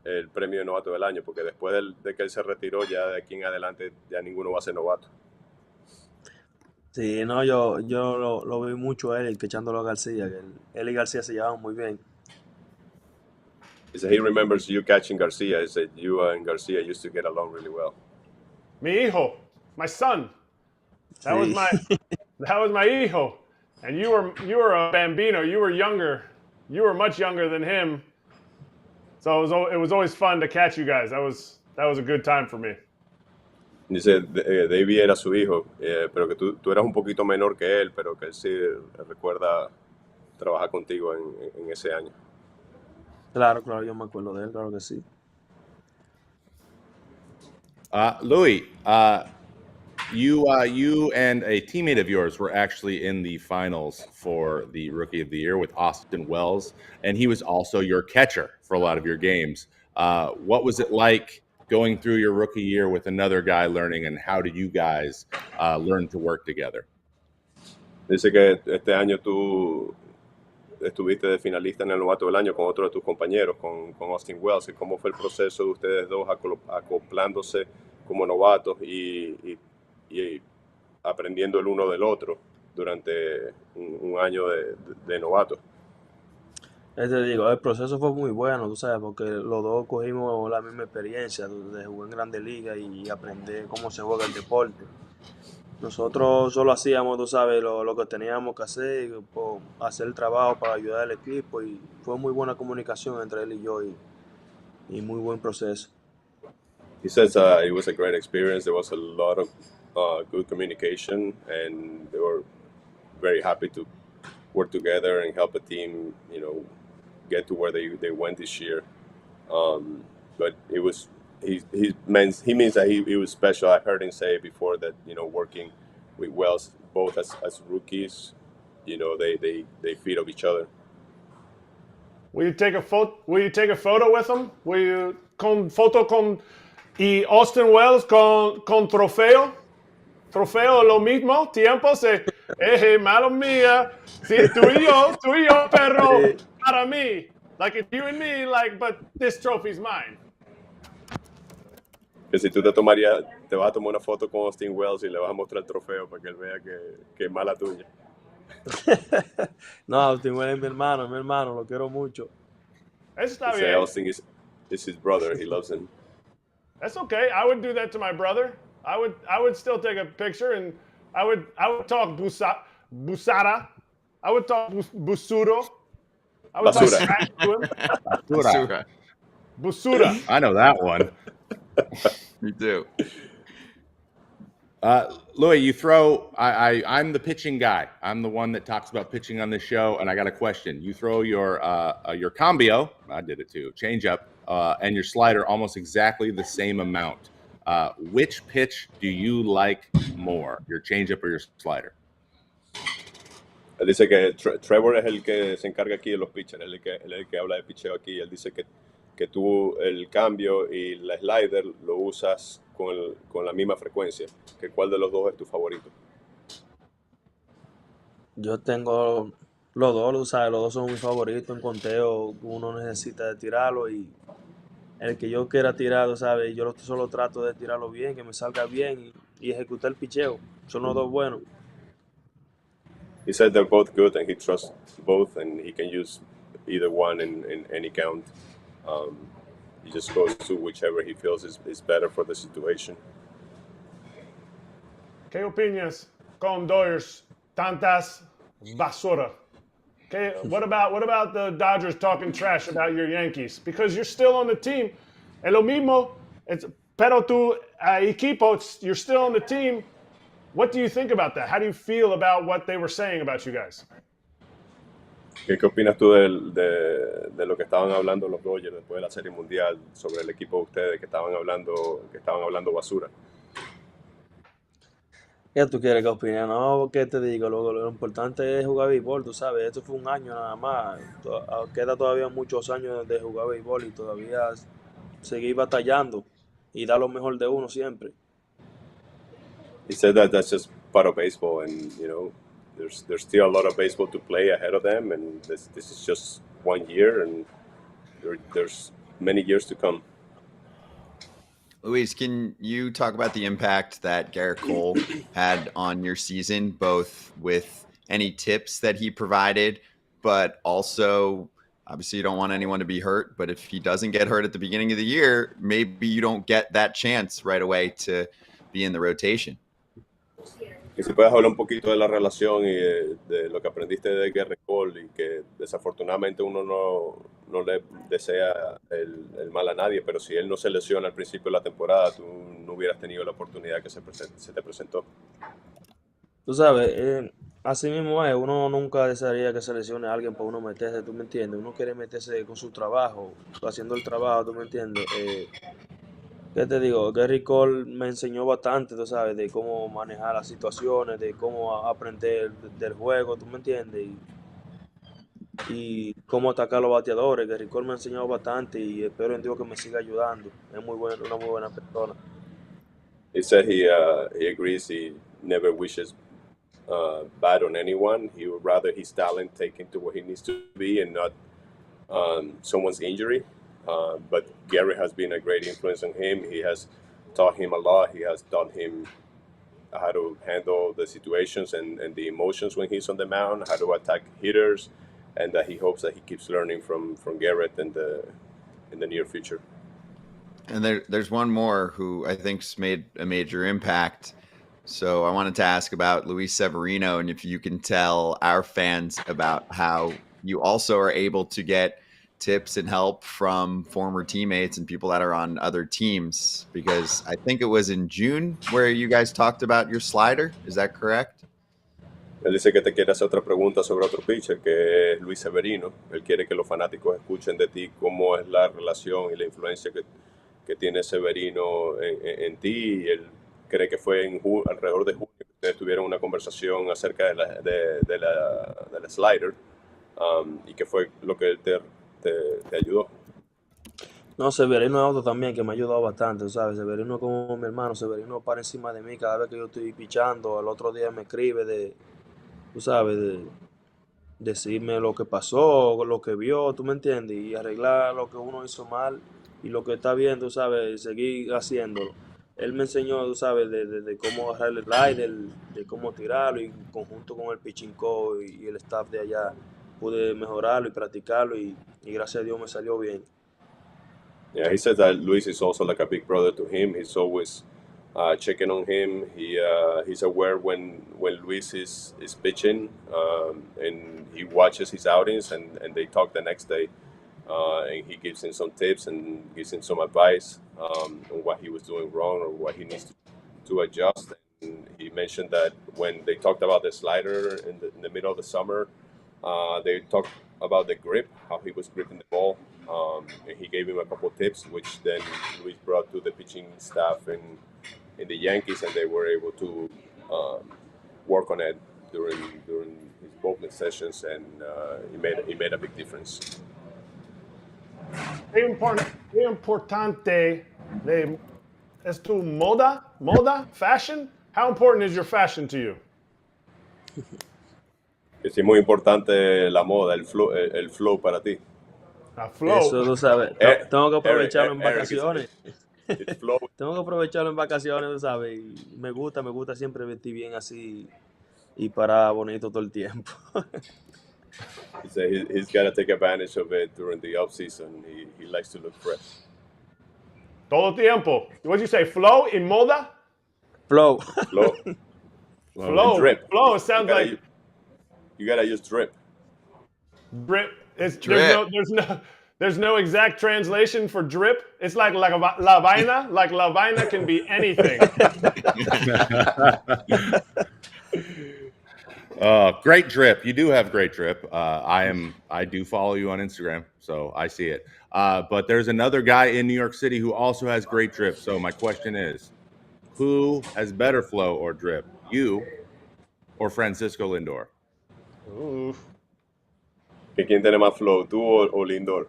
el premio de novato del año, porque después de que él se retiró, ya de aquí en adelante ya ninguno va a ser novato. Sí, no, yo lo vi mucho a él, que echándolo a García, que él y García se llevaban muy bien. He said he remembers you catching Garcia. He said you and Garcia used to get along really well. Mi hijo, my son. That was my hijo. And you were a bambino. You were younger. You were much younger than him. So it was always fun to catch you guys. That was a good time for me. Dice, Davey era su hijo, pero que tú eras un poquito menor que él, pero que él sí recuerda trabajar contigo en ese año. Claro, yo me acuerdo de él, claro que sí. Louis, you and a teammate of yours were actually in the finals for the Rookie of the Year with Austin Wells, and he was also your catcher for a lot of your games. What was it like going through your rookie year with another guy learning, and how did you guys learn to work together? Dice que este año tú estuviste de finalista en el novato del año con otro de tus compañeros, con Austin Wells. ¿Y cómo fue el proceso de ustedes dos acoplándose como novatos y aprendiendo el uno del otro durante un año de novato? Te digo, el proceso fue muy bueno, tú sabes, porque los dos cogimos la misma experiencia de jugar en Grandes Ligas y aprender cómo se juega el deporte. Nosotros solo hacíamos, tú sabes, lo que teníamos que hacer, hacer el trabajo para ayudar al equipo, y fue muy buena comunicación entre él y yo y muy buen proceso. He says it was a great experience. There was a lot of good communication, and they were very happy to work together and help a team, get to where they went this year. But it was he means that he was special. I heard him say before that working with Wells both as rookies, they feed off each other. Will you take a photo with him? Will you con foto con y Austin Wells con trofeo? Trofeo lo mismo tiempo mala mía. Sí, tú y yo, pero para mí, like it's you and me, but this trophy's mine. Que si tú te vas a tomar una foto con Austin Wells y le vas a mostrar el trofeo para que él vea que es mala tuya. No, Austin Wells es mi hermano, lo quiero mucho. Eso está bien. Austin is his brother. He loves him. That's okay. I would do that to my brother. I would still take a picture, and I would talk busara. I would talk busuro. I would talk trash to him. Basura. Busura. I know that one. You do. Louis, you throw. I'm the pitching guy. I'm the one that talks about pitching on this show, and I got a question. You throw your cambio. I did it too. Change up and your slider almost exactly the same amount. Which pitch do you like more, your changeup or your slider? Él dice que Trevor es el que se encarga aquí de los pitchers, él es el que habla de picheo aquí. Él dice que tú el cambio y la slider lo usas con la misma frecuencia. Que ¿cuál de los dos es tu favorito? Yo tengo los dos, ¿sabes? Los dos son mis favoritos. En conteo uno necesita de tirarlo, y el que yo quiera tirar, ¿sabes? Yo solo trato de tirarlo bien, que me salga bien y ejecutar el picheo. Son los dos buenos. He said they're both good and he trusts both and he can use either one in any count. He just goes to whichever he feels is better for the situation. ¿Qué opinas con Dodgers tantas basura? What about the Dodgers talking trash about your Yankees? Because you're still on the team. Es lo mismo. Pero tu equipo, you're still on the team. What do you think about that? How do you feel about what they were saying about you guys? ¿Qué opinas tú de lo que estaban hablando los Dodgers después de la Serie Mundial sobre el equipo de ustedes que estaban hablando basura? ¿Qué tú quieres que opine? No, ¿qué te digo? Lo importante es jugar béisbol, tú sabes. Esto fue un año nada más. Queda todavía muchos años de jugar béisbol y todavía seguir batallando y dar lo mejor de uno siempre. He said that's just part of baseball, and there's still a lot of baseball to play ahead of them, and this is just 1 year, and there's many years to come. Luis, can you talk about the impact that Garrett Cole had on your season, both with any tips that he provided, but also, obviously you don't want anyone to be hurt, but if he doesn't get hurt at the beginning of the year, maybe you don't get that chance right away to be in the rotation. Que si puedes hablar un poquito de la relación y de lo que aprendiste de Garrett Cole, y que desafortunadamente uno no le desea el mal a nadie, pero si él no se lesiona al principio de la temporada, tú no hubieras tenido la oportunidad que se te presentó. Tú sabes, así mismo es, uno nunca desearía que se lesione a alguien para uno meterse, ¿tú me entiendes? Uno quiere meterse con su trabajo, haciendo el trabajo, ¿tú me entiendes? ¿Qué te digo? Gary Cole me enseñó bastante, tú sabes, de cómo manejar las situaciones, de cómo aprender del juego, ¿tú me entiendes? Y cómo atacar a los bateadores. Gary Cole me enseñó bastante y espero en Dios que me siga ayudando. Es muy bueno, una muy buena persona. He said he agrees he never wishes bad on anyone. He would rather his talent take him to where he needs to be and not someone's injury. But Gary has been a great influence on him. He has taught him a lot. He has taught him how to handle the situations and the emotions when he's on the mound, how to attack hitters, and that he hopes that he keeps learning from Garrett in the near future. And there's one more who I think's made a major impact. So I wanted to ask about Luis Severino, and if you can tell our fans about how you also are able to get tips and help from former teammates and people that are on other teams, because I think it was in June where you guys talked about your slider. Is that correct? Él dice que te quiere hacer otra pregunta sobre otro pitcher, que es Luis Severino. Él quiere que los fanáticos escuchen de ti cómo es la relación y la influencia que tiene Severino en ti. Y él cree que fue alrededor de junio que ustedes tuvieron una conversación acerca de la slider, y que fue lo que él te ayudó. No, Severino es otro también que me ha ayudado bastante, ¿sabes? Severino es como mi hermano. Severino para encima de mí cada vez que yo estoy pichando. Al otro día me escribe tú sabes, de decirme lo que pasó, lo que vio, ¿tú me entiendes? Y arreglar lo que uno hizo mal y lo que está bien, tú sabes, seguir haciéndolo. Él me enseñó, tú sabes, de cómo agarrar el slider, de cómo tirarlo, y en conjunto con el pitching coach y el staff de allá pude mejorarlo y practicarlo, y gracias a Dios me salió bien. Yeah, he says that Luis is also like a big brother to him. He's always checking on him. He's aware when Luis is pitching, and he watches his outings, and they talk the next day, and he gives him some tips and gives him some advice on what he was doing wrong or what he needs to adjust. And he mentioned that when they talked about the slider in the middle of the summer, they talked about the grip, how he was gripping the ball, and he gave him a couple of tips, which then Luis brought to the pitching staff in the Yankees, and they were able to work on it during his bullpen sessions, and he made a big difference. Qué importante es tu moda, fashion? How important is your fashion to you? Es muy importante la moda, el flow para ti. A flow. Eso tú sabes. Tengo que aprovecharlo en Eric, vacaciones. it's flow. Tengo que aprovecharlo en vacaciones, tú sabes. Y me gusta siempre vestir bien así y parar bonito todo el tiempo. He said he's got to take advantage of it during the off season. He likes to look fresh. Todo tiempo. What'd you say? Flow in moda? Flow. Flow. Flow. Drip. Flow. It sounds like you gotta use drip. drip. Drip. There's no exact translation for drip. It's like la vaina. Like la vaina can be anything. Great drip. You do have great drip. I do follow you on Instagram, so I see it. But there's another guy in New York City who also has great drip. So my question is, who has better flow or drip, you or Francisco Lindor? Ooh. ¿Quién tiene más flow, tú o Lindor?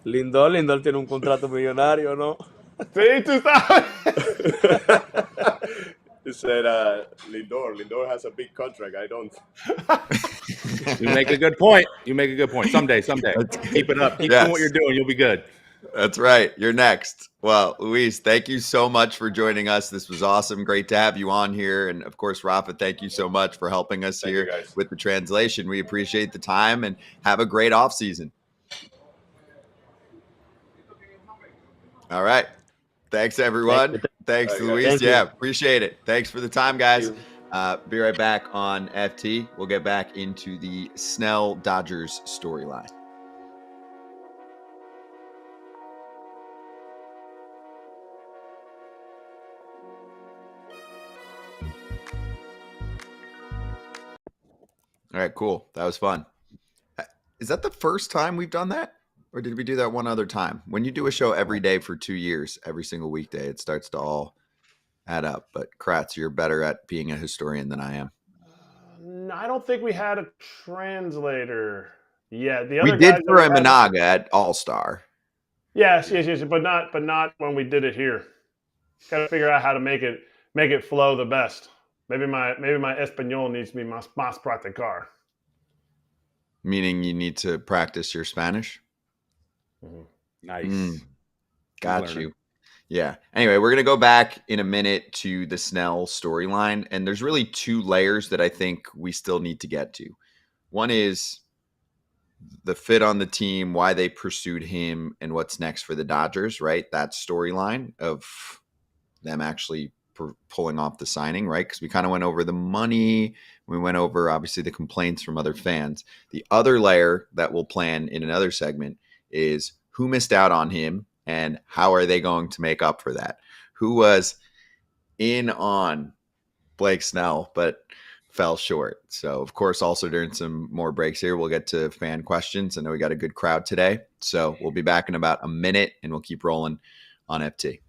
Lindor tiene un contrato millonario, ¿no? Sí, tú sabes. He said, Lindor has a big contract. I don't. You make a good point. Someday. Keep it up. Keep doing what Yes. you're doing. You'll be good. That's right. You're next. Well, Luis, thank you so much for joining us. This was awesome. Great to have you on here. And of course, Rafa, thank you so much for helping us Thank you, here guys. with the translation. We appreciate the time and have a great off season. All right. Thanks, everyone. Thanks to All right, Luis. Thank you. Yeah, appreciate it. Thanks for the time, guys. you. Be right back on FT. We'll get back into the Snell Dodgers storyline. All right, cool. That was fun. Is that the first time we've done that? Or did we do that one other time? When you do a show every day for 2 years, every single weekday, it starts to all add up. But Kratz, you're better at being a historian than I am. No, I don't think we had a translator. Yeah, the We other did guys for that we had- Imanaga at All-Star. Yes, but not when we did it here. Got to figure out how to make it flow the best. Maybe my Espanol needs to be más practicar. Meaning you need to practice your Spanish? Nice. Got learning. you. Yeah. Anyway, we're going to go back in a minute to the Snell storyline. And there's really 2 layers that I think we still need to get to. One is the fit on the team, why they pursued him, and what's next for the Dodgers, right? That storyline of them actually pulling off the signing, right? Because we kind of went over the money. We went over, obviously, the complaints from other fans. The other layer that we'll plan in another segment is who missed out on him and how are they going to make up for that? Who was in on Blake Snell but fell short? So, of course, also during some more breaks here, we'll get to fan questions. I know we got a good crowd today. So we'll be back in about a minute and we'll keep rolling on FT.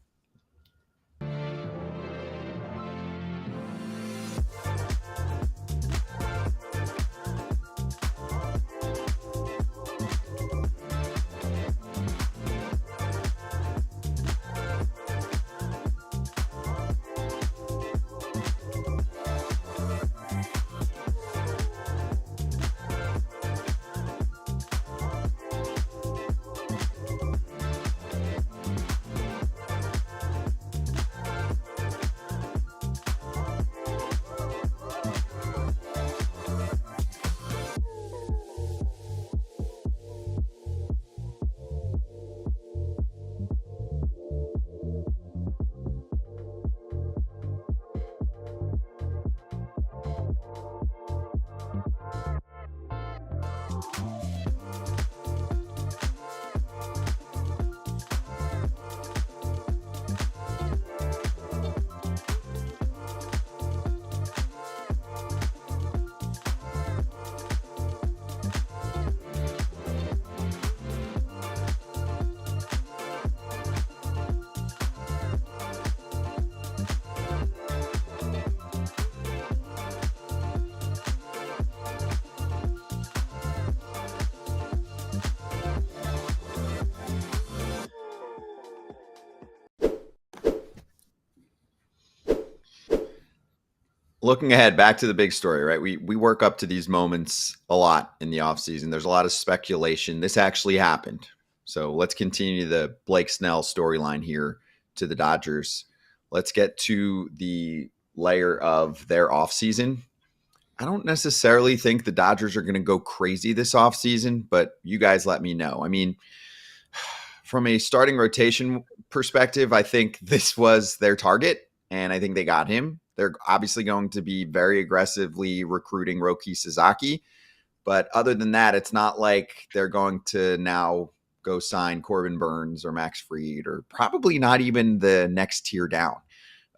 Looking ahead, back to the big story, right? We work up to these moments a lot in the offseason. There's a lot of speculation. This actually happened. So let's continue the Blake Snell storyline here to the Dodgers. Let's get to the layer of their offseason. I don't necessarily think the Dodgers are going to go crazy this offseason, but you guys let me know. I mean, from a starting rotation perspective, I think this was their target, and I think they got him. They're obviously going to be very aggressively recruiting Roki Sasaki. But other than that, it's not like they're going to now go sign Corbin Burns or Max Fried, or probably not even the next tier down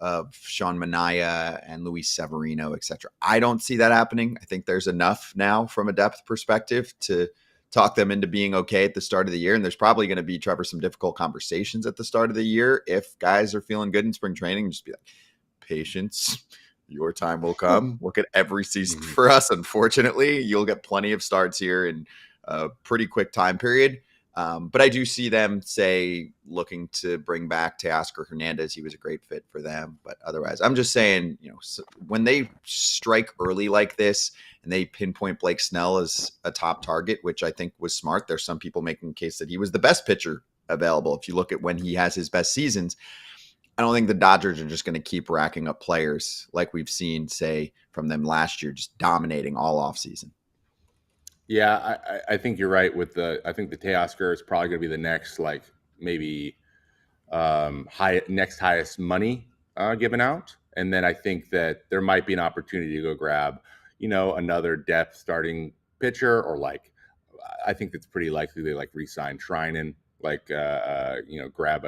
of Sean Manaea and Luis Severino, etc. I don't see that happening. I think there's enough now from a depth perspective to talk them into being okay at the start of the year. And there's probably going to be, Trevor, some difficult conversations at the start of the year. If guys are feeling good in spring training, just be like, patience, your time will come. Look at every season for us. Unfortunately, you'll get plenty of starts here in a pretty quick time period. But I do see them, say, looking to bring back Teoscar Hernandez. He was a great fit for them. But otherwise, I'm just saying, when they strike early like this and they pinpoint Blake Snell as a top target, which I think was smart. There's some people making the case that he was the best pitcher available. If you look at when he has his best seasons, I don't think the Dodgers are just going to keep racking up players like we've seen, say, from them last year, just dominating all offseason. Yeah, I think you're right with I think the Teoscar is probably going to be the next, like, maybe next highest money given out. And then I think that there might be an opportunity to go grab, another depth starting pitcher, or I think it's pretty likely they re-sign Treinen, grab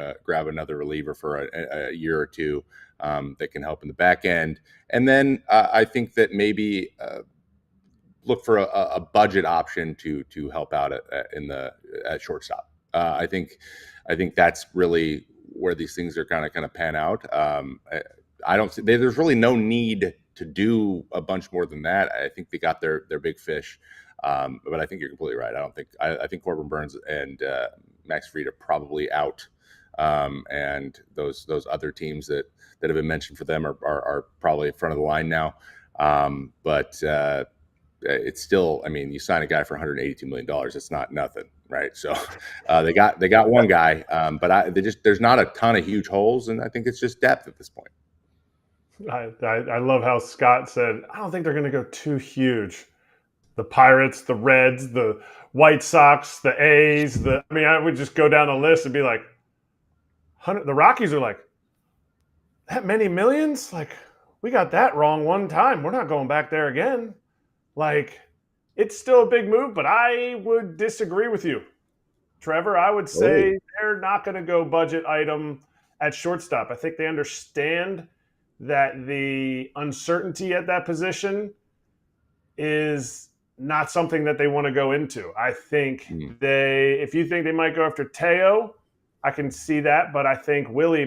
another reliever for a year or two that can help in the back end. And then I think that maybe look for a budget option to help out at shortstop. I think that's really where these things are kind of pan out. I don't see there's really no need to do a bunch more than that. I think they got their big fish, but I think you're completely right. I think Corbin Burns and Max Fried are probably out, and those other teams that have been mentioned for them are probably in front of the line now. But it's still, you sign a guy for $182 million. It's not nothing, right? So they got one guy, but there's not a ton of huge holes, and I think it's just depth at this point. I love how Scott said, I don't think they're going to go too huge. The Pirates, the Reds, the White Sox, the A's, I would just go down the list and be like, the Rockies are like, that many millions? Like, we got that wrong one time. We're not going back there again. Like, it's still a big move, but I would disagree with you, Trevor. I would say they're not going to go budget item at shortstop. I think they understand that the uncertainty at that position is not something that they want to go into. I think if you think they might go after Teo, I can see that, but I think Willie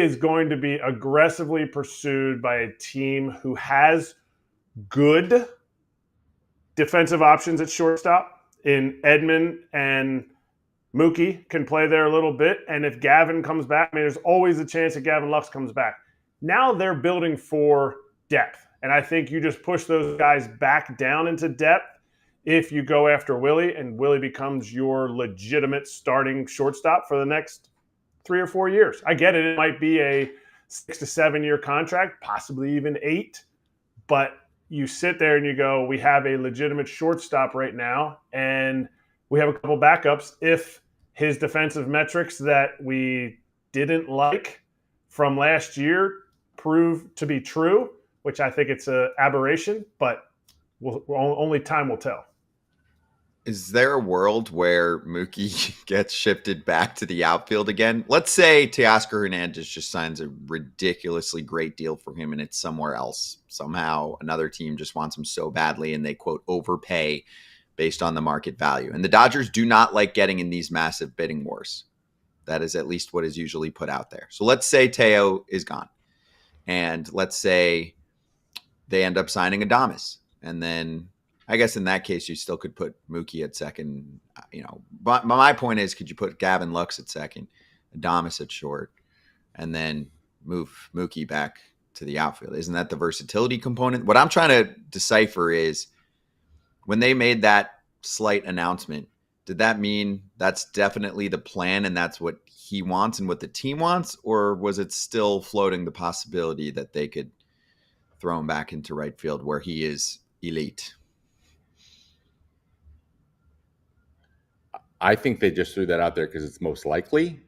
is going to be aggressively pursued by a team who has good defensive options at shortstop in Edman, and Mookie can play there a little bit. And if Gavin comes back, there's always a chance that Gavin Lux comes back. Now they're building for depth. And I think you just push those guys back down into depth if you go after Willie, and Willie becomes your legitimate starting shortstop for the next 3 or 4 years. I get it. It might be a 6 to 7 year contract, possibly even 8, but you sit there and you go, we have a legitimate shortstop right now, and we have a couple backups. If his defensive metrics that we didn't like from last year prove to be true, which I think it's an aberration, but only time will tell. Is there a world where Mookie gets shifted back to the outfield again? Let's say Teoscar Hernandez just signs a ridiculously great deal for him and it's somewhere else. Somehow another team just wants him so badly and they, quote, overpay based on the market value. And the Dodgers do not like getting in these massive bidding wars. That is at least what is usually put out there. So let's say Teo is gone. And let's say they end up signing Adames. And then I guess in that case, you still could put Mookie at second, But my point is, could you put Gavin Lux at second, Adames at short, and then move Mookie back to the outfield? Isn't that the versatility component? What I'm trying to decipher is, when they made that slight announcement, did that mean that's definitely the plan and that's what he wants and what the team wants? Or was it still floating the possibility that they could throw him back into right field where he is elite? I think they just threw that out there because it's most likely,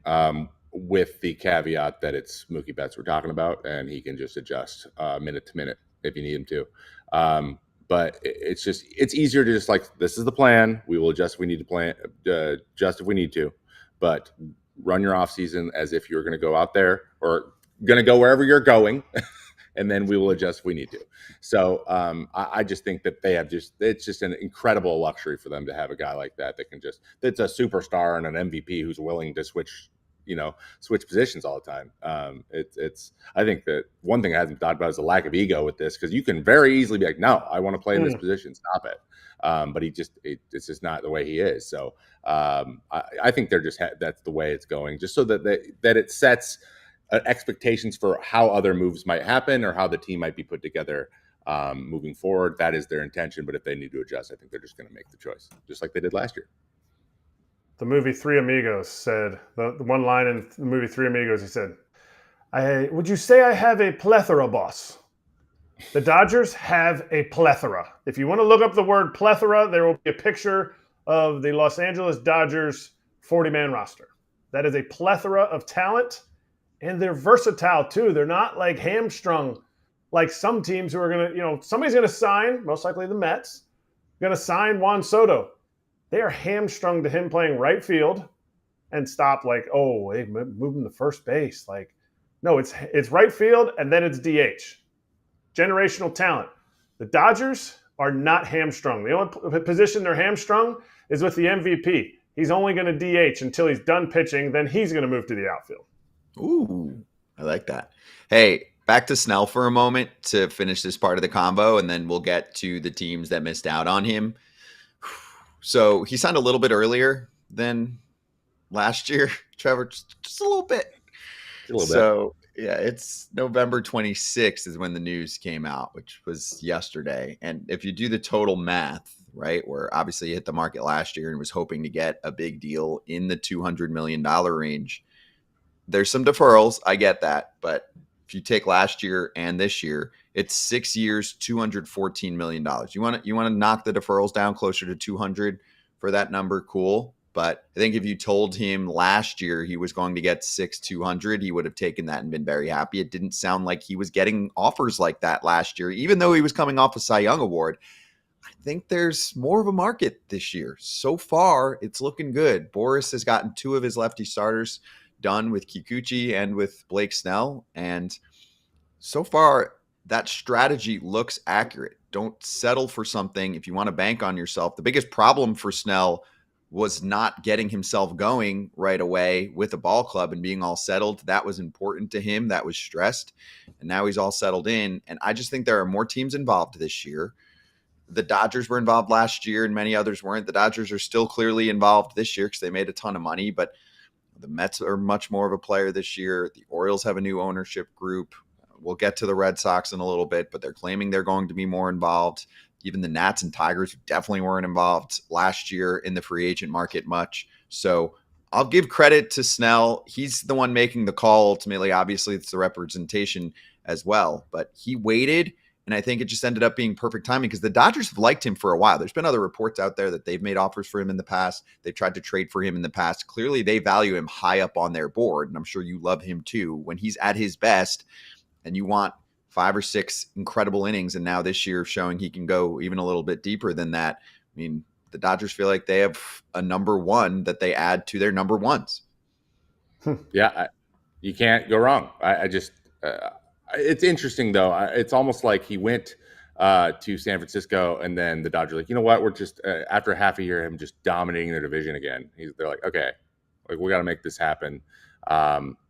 with the caveat that it's Mookie Betts we're talking about, and he can just adjust minute to minute if you need him to. But it's easier to just this is the plan. We will adjust if we need to plan, adjust if we need to, but run your off season as if you're going to go out there or going to go wherever you're going. And then we will adjust if we need to. So I just think that it's just an incredible luxury for them to have a guy like that can that's a superstar and an MVP who's willing to switch switch positions all the time. I think that one thing I haven't thought about is the lack of ego with this, because you can very easily be like, no, I want to play in this position, stop it. But it's just not the way he is. So I think they're just that's the way it's going, just so that it sets expectations for how other moves might happen or how the team might be put together moving forward. That is their intention. But if they need to adjust, I think they're just going to make the choice, just like they did last year. The movie Three Amigos said, the one line in the movie Three Amigos, he said, would you say I have a plethora, boss? The Dodgers have a plethora. If you want to look up the word plethora, there will be a picture of the Los Angeles Dodgers 40-man roster. That is a plethora of talent, and they're versatile too. They're not like hamstrung like some teams who are going to, somebody's going to sign, most likely the Mets, going to sign Juan Soto. They are hamstrung to him playing right field and stop like, oh, they moved him to first base. Like, no, it's right field and then it's DH. Generational talent. The Dodgers are not hamstrung. The only position they're hamstrung is with the MVP. He's only going to DH until he's done pitching. Then he's going to move to the outfield. Ooh, I like that. Hey, back to Snell for a moment to finish this part of the combo, and then we'll get to the teams that missed out on him. So he signed a little bit earlier than last year, Trevor, just a little bit. So, yeah, it's November 26th is when the news came out, which was yesterday. And if you do the total math, right, where obviously he hit the market last year and was hoping to get a big deal in the $200 million range, there's some deferrals. I get that. But if you take last year and this year, it's 6 years, $214 million. You want to knock the deferrals down closer to 200 for that number? Cool. But I think if you told him last year he was going to get 200, he would have taken that and been very happy. It didn't sound like he was getting offers like that last year, even though he was coming off a Cy Young award. I think there's more of a market this year. So far, it's looking good. Boris has gotten 2 of his lefty starters done with Kikuchi and with Blake Snell. And so far, that strategy looks accurate. Don't settle for something if you want to bank on yourself. The biggest problem for Snell was not getting himself going right away with a ball club and being all settled. That was important to him. That was stressed. And now he's all settled in. And I just think there are more teams involved this year. The Dodgers were involved last year and many others weren't. The Dodgers are still clearly involved this year because they made a ton of money. But the Mets are much more of a player this year. The Orioles have a new ownership group. We'll get to the Red Sox in a little bit, but they're claiming they're going to be more involved. Even the Nats and Tigers definitely weren't involved last year in the free agent market much. So I'll give credit to Snell. He's the one making the call ultimately. Obviously, it's the representation as well. But he waited, and I think it just ended up being perfect timing because the Dodgers have liked him for a while. There's been other reports out there that they've made offers for him in the past. They've tried to trade for him in the past. Clearly, they value him high up on their board, and I'm sure you love him too. When he's at his best, and you want 5 or 6 incredible innings, and now this year showing he can go even a little bit deeper than that. I mean, the Dodgers feel like they have a number one that they add to their number ones. Yeah, you can't go wrong. It's interesting, though. It's almost like he went to San Francisco, and then the Dodgers are like, you know what? We're just, after half a year of him just dominating their division again, they're like, okay, we got to make this happen.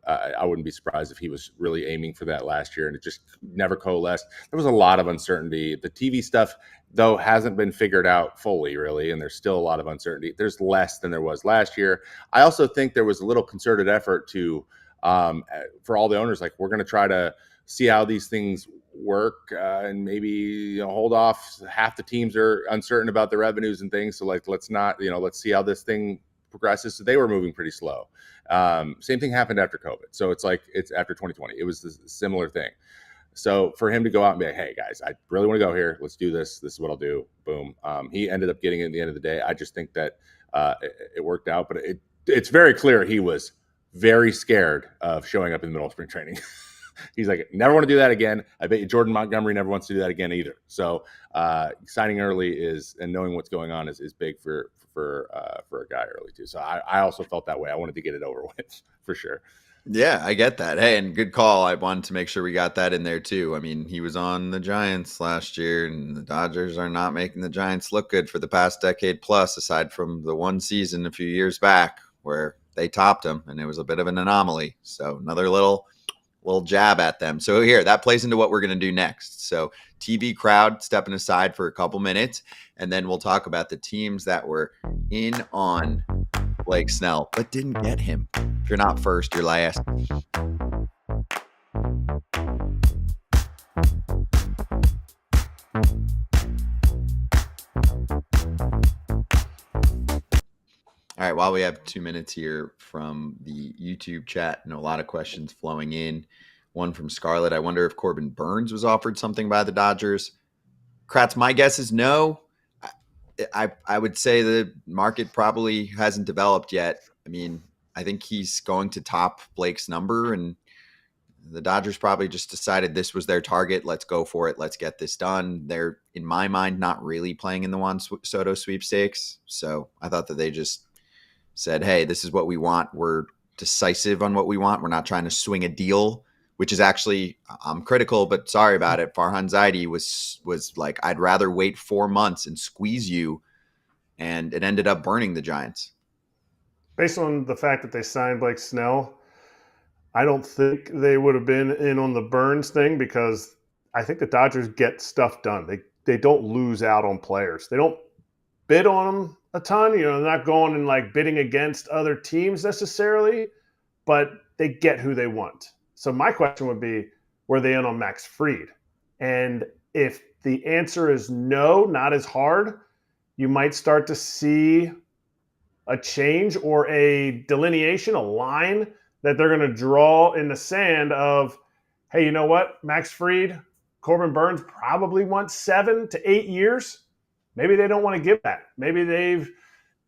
I wouldn't be surprised if he was really aiming for that last year and it just never coalesced. There was a lot of uncertainty. The TV stuff, though, hasn't been figured out fully, really, and there's still a lot of uncertainty. There's less than there was last year. I also think there was a little concerted effort to, for all the owners, like, we're going to try to see how these things work and maybe hold off. Half the teams are uncertain about the revenues and things, so let's see how this thing progresses. So they were moving pretty slow. Same thing happened after COVID. So it's after 2020. It was this similar thing. So for him to go out and be like, hey, guys, I really want to go here. Let's do this. This is what I'll do. Boom. He ended up getting it at the end of the day. I just think that it worked out. But it's very clear he was very scared of showing up in the middle of spring training. He's like, never want to do that again. I bet you Jordan Montgomery never wants to do that again either. So signing early and knowing what's going on is big for a guy early too. So I also felt that way. I wanted to get it over with for sure. Yeah, I get that. Hey, and good call. I wanted to make sure we got that in there too. I mean, he was on the Giants last year, and the Dodgers are not making the Giants look good for the past decade plus, aside from the one season a few years back where they topped them, and it was a bit of an anomaly. So another little jab at them. So here, that plays into what we're going to do next. So TV crowd stepping aside for a couple minutes, and then we'll talk about the teams that were in on Blake Snell but didn't get him. If you're not first, you're last. All right, while we have 2 minutes here from the YouTube chat, and a lot of questions flowing in. One from Scarlett. I wonder if Corbin Burns was offered something by the Dodgers. Kratz, my guess is no. I would say the market probably hasn't developed yet. I mean, I think he's going to top Blake's number, and the Dodgers probably just decided this was their target. Let's go for it. Let's get this done. They're, in my mind, not really playing in the Juan Soto sweepstakes. So I thought that they just said, hey, this is what we want. We're decisive on what we want. We're not trying to swing a deal, which is actually, I'm critical, but sorry about it. Farhan Zaidi was like, I'd rather wait 4 months and squeeze you, and it ended up burning the Giants. Based on the fact that they signed Blake Snell, I don't think they would have been in on the Burns thing, because I think the Dodgers get stuff done. They don't lose out on players. They don't bid on them a ton. You know, they're not going and like bidding against other teams necessarily, but they get who they want. So my question would be, were they in on Max Fried? And if the answer is no, not as hard, you might start to see a change or a delineation, a line that they're going to draw in the sand of, hey, you know what? Max Fried, Corbin Burns probably wants 7 to 8 years. Maybe they don't want to give that. Maybe they've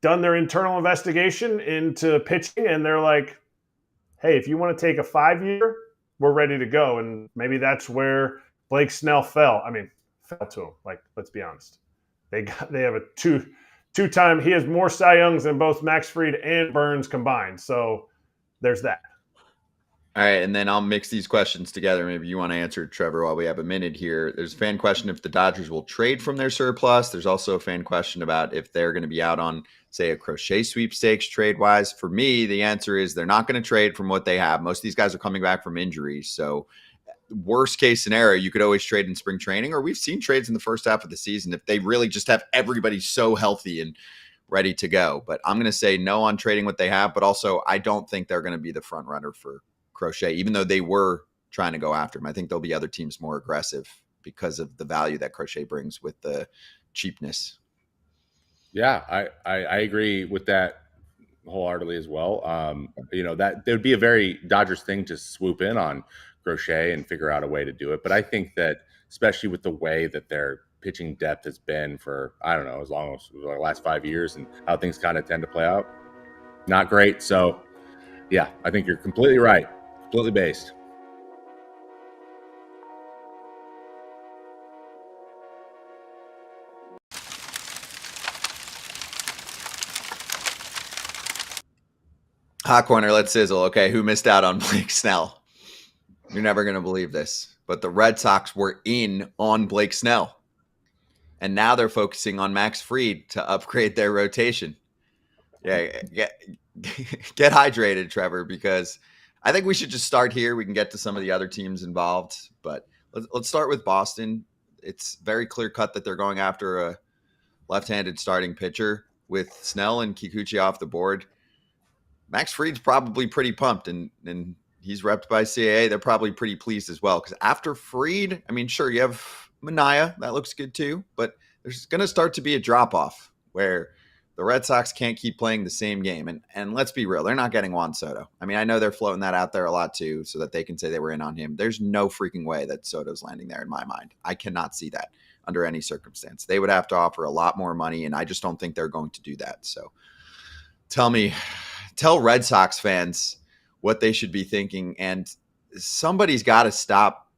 done their internal investigation into pitching, and they're like, hey, if you want to take a 5-year, we're ready to go. And maybe that's where Blake Snell fell. I mean, fell to him. Like, let's be honest. They have a two-time. He has more Cy Youngs than both Max Fried and Burns combined. So there's that. All right, and then I'll mix these questions together. Maybe you want to answer, Trevor, while we have a minute here. There's a fan question if the Dodgers will trade from their surplus. There's also a fan question about if they're going to be out on, say, a Crochet sweepstakes trade-wise. For me, the answer is they're not going to trade from what they have. Most of these guys are coming back from injuries. So worst case scenario, you could always trade in spring training, or we've seen trades in the first half of the season if they really just have everybody so healthy and ready to go. But I'm going to say no on trading what they have, but also I don't think they're going to be the front runner for Crochet, even though they were trying to go after him. I think there'll be other teams more aggressive because of the value that Crochet brings with the cheapness. Yeah, I agree with that wholeheartedly as well. You know, that there would be a very Dodgers thing to swoop in on Crochet and figure out a way to do it. But I think that, especially with the way that their pitching depth has been for, I don't know, as long as the last 5 years and how things kind of tend to play out, not great. So, yeah, I think you're completely right. Completely based. Hot corner, let's sizzle. Okay, who missed out on Blake Snell? You're never going to believe this, but the Red Sox were in on Blake Snell, and now they're focusing on Max Fried to upgrade their rotation. Yeah, get hydrated, Trevor, because I think we should just start here. We can get to some of the other teams involved, but let's start with Boston. It's very clear cut that they're going after a left-handed starting pitcher with Snell and Kikuchi off the board. Max Fried's probably pretty pumped, and he's repped by CAA. They're probably pretty pleased as well, because after Fried, I mean, sure, you have Manaea. That looks good too, but there's going to start to be a drop-off where the Red Sox can't keep playing the same game. And let's be real, they're not getting Juan Soto. I mean, I know they're floating that out there a lot too, so that they can say they were in on him. There's no freaking way that Soto's landing there in my mind. I cannot see that under any circumstance. They would have to offer a lot more money, and I just don't think they're going to do that. So tell Red Sox fans what they should be thinking, and somebody's got to stop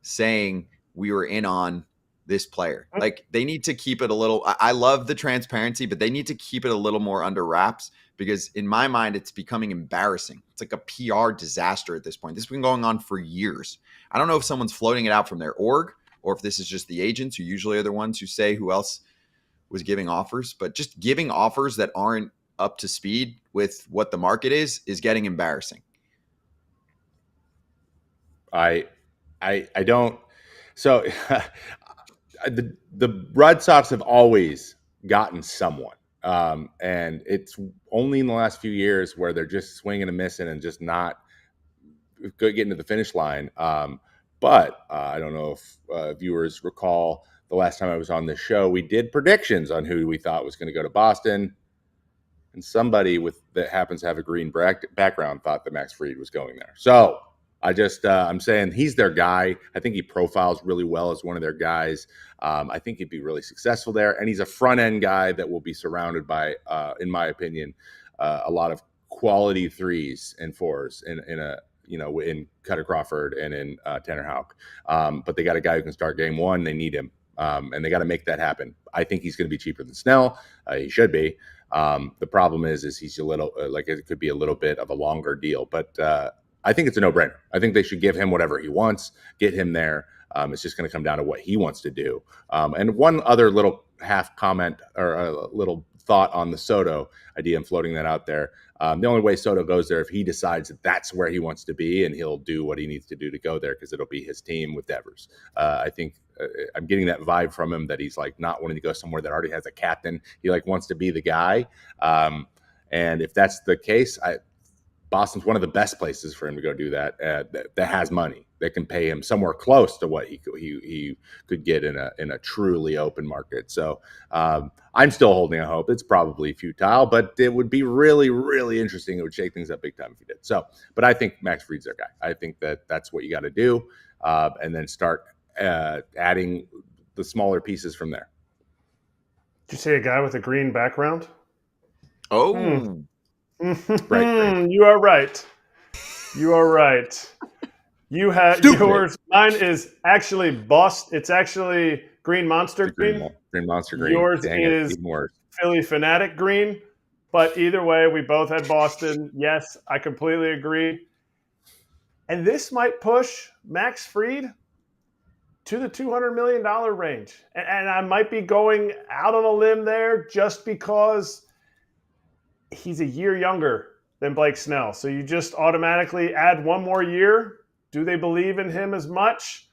saying we were in on this player. Like, they need to keep it a little, I love the transparency, but they need to keep it a little more under wraps, because in my mind, it's becoming embarrassing. It's like a PR disaster at this point. This has been going on for years. I don't know if someone's floating it out from their org, or if this is just the agents, who usually are the ones who say who else was giving offers, but just giving offers that aren't up to speed with what the market is getting embarrassing. I don't. So the Red Sox have always gotten someone, and it's only in the last few years where they're just swinging and missing and just not getting to the finish line. But I don't know if viewers recall the last time I was on this show, we did predictions on who we thought was going to go to Boston. And somebody that happens to have a green background thought that Max Fried was going there. So I'm saying he's their guy. I think he profiles really well as one of their guys. I think he'd be really successful there. And he's a front end guy that will be surrounded by, in my opinion, a lot of quality 3s and 4s in Cutter Crawford and in Tanner Houck. But they got a guy who can start game one. They need him. And they got to make that happen. I think he's going to be cheaper than Snell. He should be. The problem is he's a little it could be a little bit of a longer deal, but I think it's a no-brainer. I think they should give him whatever he wants, get him there. It's just going to come down to what he wants to do. And one other little half comment or a little thought on the Soto idea and floating that out there. The only way Soto goes there if he decides that that's where he wants to be, and he'll do what he needs to do to go there because it'll be his team with Devers. I think I'm getting that vibe from him that he's like not wanting to go somewhere that already has a captain. He wants to be the guy. And if that's the case, Boston's one of the best places for him to go do that. That has money that can pay him somewhere close to what he could get in a truly open market. So I'm still holding a hope. It's probably futile, but it would be really, really interesting. It would shake things up big time if he did. So, but I think Max Fried's their guy. I think that's what you got to do, and then start adding the smaller pieces from there. Did you say a guy with a green background? Oh. Right. You are right. You are right. You have Stupid. yours. Mine is actually Boston. It's actually Green Monster Green. Green Monster Green. Yours Dang is even worse. Philly Fanatic Green. But either way, we both had Boston. Yes, I completely agree. And this might push Max Fried to the $200 million range. And I might be going out on a limb there just because he's a year younger than Blake Snell. So you just automatically add one more year. Do they believe in him as much?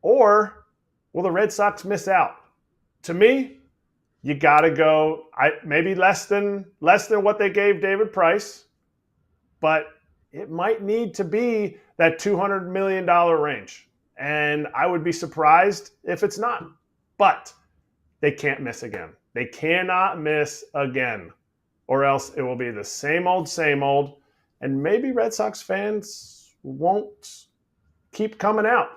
Or will the Red Sox miss out? To me, you got to go maybe less than what they gave David Price, but it might need to be that $200 million range. And I would be surprised if it's not. But they can't miss again. They cannot miss again, or else it will be the same old, and maybe Red Sox fans won't keep coming out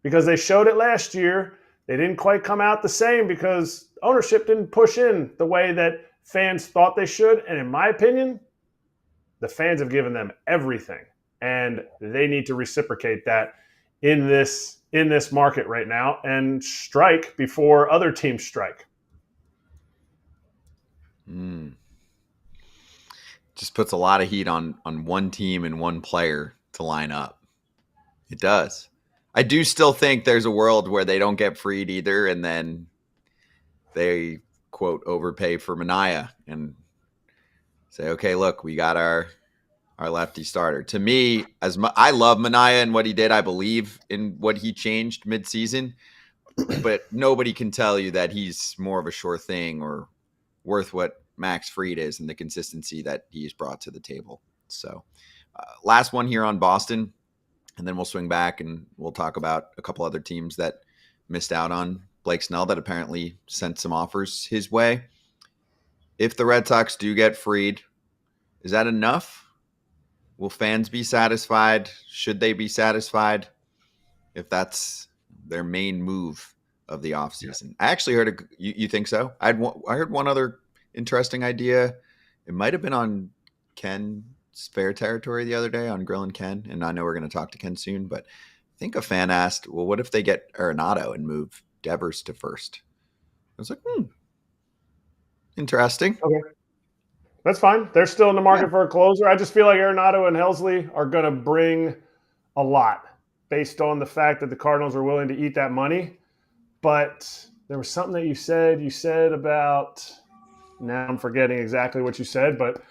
because they showed it last year. They didn't quite come out the same because ownership didn't push in the way that fans thought they should. And in my opinion, the fans have given them everything, and they need to reciprocate that in this market right now and strike before other teams strike. Just puts a lot of heat on one team and one player to line up. It does. I do still think there's a world where they don't get Fried either, and then they, quote, overpay for Manaea and say, okay, look, we got our lefty starter. To me, I love Manaea and what he did. I believe in what he changed midseason, but nobody can tell you that he's more of a sure thing or worth what Max Fried is and the consistency that he's brought to the table. So last one here on Boston, and then we'll swing back and we'll talk about a couple other teams that missed out on Blake Snell that apparently sent some offers his way. If the Red Sox do get Fried, is that enough? Will fans be satisfied? Should they be satisfied if that's their main move of the offseason? Yeah. I actually heard you think so? I heard one other interesting idea. It might have been on Ken's Fair Territory the other day on Grillin' Ken, and I know we're going to talk to Ken soon, but I think a fan asked, well, what if they get Arenado and move Devers to first? I was like, interesting. Okay. That's fine. They're still in the market for a closer. I just feel like Arenado and Helsley are going to bring a lot based on the fact that the Cardinals are willing to eat that money. But there was something that you said about Now I'm forgetting exactly what you said, but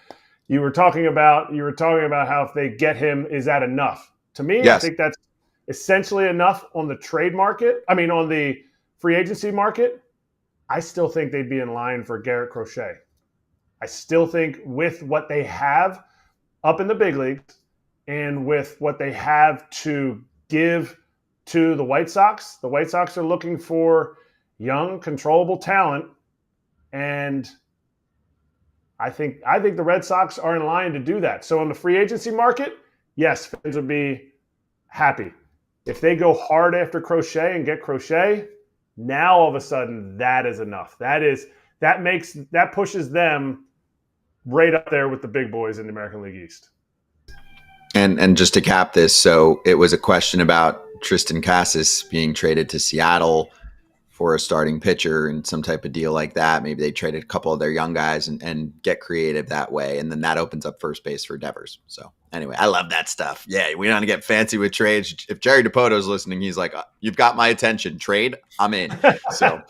you were talking about how if they get him, is that enough? To me, I Yes. think that's essentially enough on the trade market. I mean, on the free agency market. I still think they'd be in line for Garrett Crochet. I still think with what they have up in the big leagues and with what they have to give to the White Sox are looking for young, controllable talent. And I think the Red Sox are in line to do that. So on the free agency market, yes, fans would be happy. If they go hard after Crochet and get Crochet, now all of a sudden that is enough. That pushes them right up there with the big boys in the American League East. And just to cap this, so it was a question about Tristan Casas being traded to Seattle for a starting pitcher and some type of deal like that. Maybe they traded a couple of their young guys and get creative that way. And then that opens up first base for Devers. So anyway, I love that stuff. Yeah, we want to get fancy with trades. If Jerry DiPoto's listening, he's like, you've got my attention. Trade, I'm in. So, all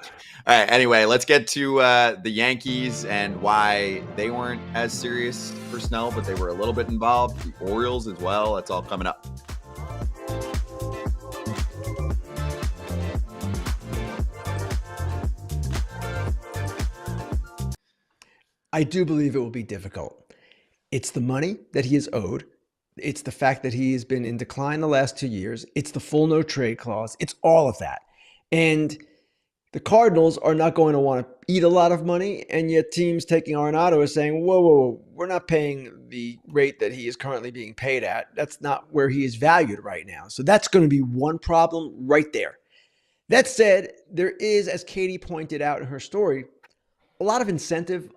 right. Anyway, let's get to the Yankees and why they weren't as serious for Snell, but they were a little bit involved. The Orioles as well. That's all coming up. I do believe it will be difficult. It's the money that he is owed. It's the fact that he has been in decline the last 2 years. It's the full no trade clause. It's all of that. And the Cardinals are not going to want to eat a lot of money. And yet teams taking Arenado are saying, whoa, we're not paying the rate that he is currently being paid at. That's not where he is valued right now. So that's going to be one problem right there. That said, there is, as Katie pointed out in her story, a lot of incentive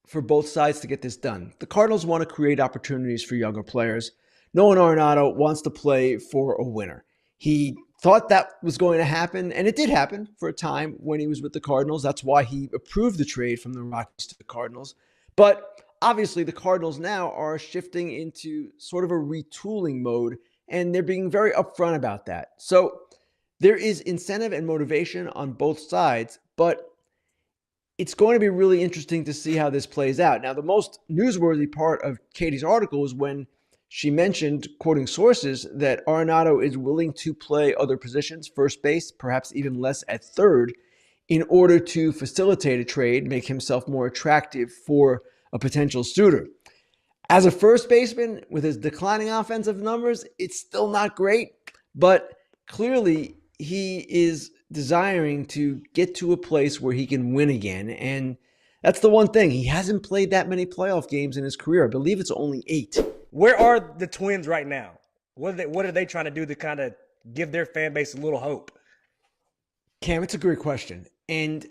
for both sides to get this done. The Cardinals want to create opportunities for younger players. Noah Arenado wants to play for a winner. He thought that was going to happen, and it did happen for a time when he was with the Cardinals. That's why he approved the trade from the Rockies to the Cardinals. But obviously the Cardinals now are shifting into sort of a retooling mode, and they're being very upfront about that. So there is incentive and motivation on both sides, but it's going to be really interesting to see how this plays out. Now, the most newsworthy part of Katie's article is when she mentioned, quoting sources, that Arenado is willing to play other positions, first base, perhaps even less at third, in order to facilitate a trade, make himself more attractive for a potential suitor. As a first baseman, with his declining offensive numbers, it's still not great, but clearly he is desiring to get to a place where he can win again. And that's the one thing. He hasn't played that many playoff games in his career. I believe it's only 8. Where are the Twins right now? What are they trying to do to kind of give their fan base a little hope? Cam, it's a great question. And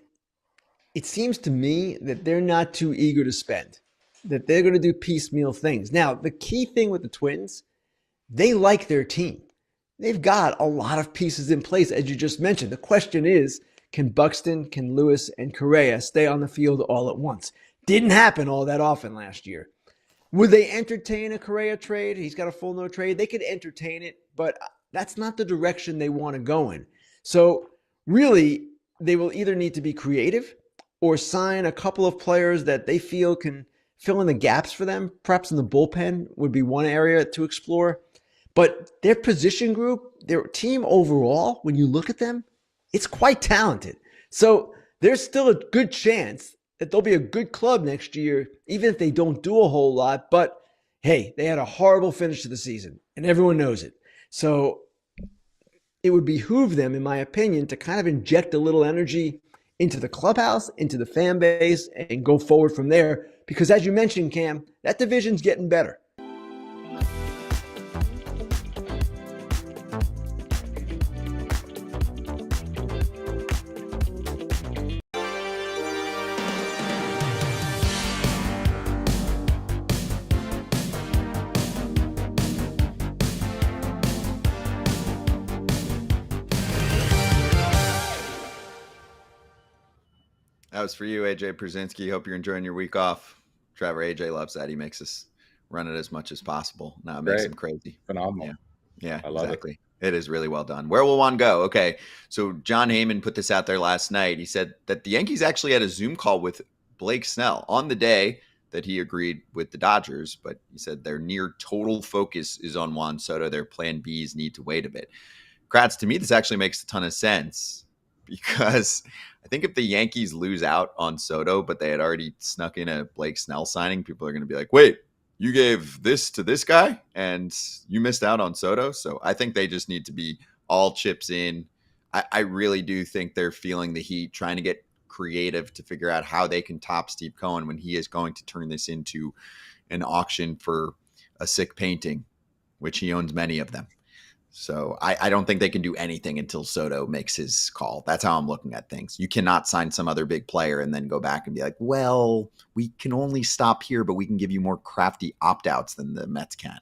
it seems to me that they're not too eager to spend, that they're going to do piecemeal things. Now, the key thing with the Twins, they like their team. They've got a lot of pieces in place, as you just mentioned. The question is, can Buxton, can Lewis, and Correa stay on the field all at once? Didn't happen all that often last year. Would they entertain a Correa trade? He's got a full no trade. They could entertain it, but that's not the direction they want to go in. So really, they will either need to be creative or sign a couple of players that they feel can fill in the gaps for them. Perhaps in the bullpen would be one area to explore. But their position group, their team overall, when you look at them, it's quite talented. So there's still a good chance that they'll be a good club next year, even if they don't do a whole lot. But hey, they had a horrible finish to the season, and everyone knows it. So it would behoove them, in my opinion, to kind of inject a little energy into the clubhouse, into the fan base, and go forward from there. Because as you mentioned, Cam, that division's getting better. That was for you, AJ Przinsky. Hope you're enjoying your week off. Trevor, AJ loves that. He makes us run it as much as possible. Now it makes him crazy. Phenomenal. Yeah, I love exactly. It is really well done. Where will Juan go? Okay, so John Heyman put this out there last night. He said that the Yankees actually had a Zoom call with Blake Snell on the day that he agreed with the Dodgers, but he said their near total focus is on Juan Soto. Their plan Bs need to wait a bit. Kratz, to me, this actually makes a ton of sense because I think if the Yankees lose out on Soto, but they had already snuck in a Blake Snell signing, people are going to be like, wait, you gave this to this guy and you missed out on Soto. So I think they just need to be all chips in. I really do think they're feeling the heat, trying to get creative to figure out how they can top Steve Cohen when he is going to turn this into an auction for a sick painting, which he owns many of them. So I don't think they can do anything until Soto makes his call. That's how I'm looking at things. You cannot sign some other big player and then go back and be like, well, we can only stop here, but we can give you more crafty opt-outs than the Mets can.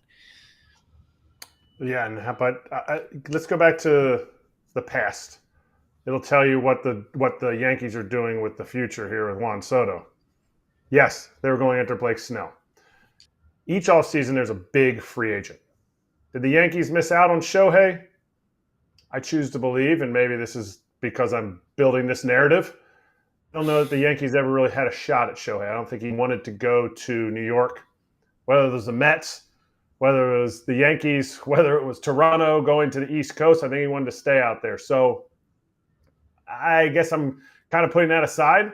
Yeah, and how about let's go back to the past. It'll tell you what the Yankees are doing with the future here with Juan Soto. Yes, they were going after Blake Snell. Each offseason, there's a big free agent. Did the Yankees miss out on Shohei? I choose to believe, and maybe this is because I'm building this narrative, I don't know that the Yankees ever really had a shot at Shohei. I don't think he wanted to go to New York, whether it was the Mets, whether it was the Yankees, whether it was Toronto going to the East Coast. I think he wanted to stay out there. So I guess I'm kind of putting that aside.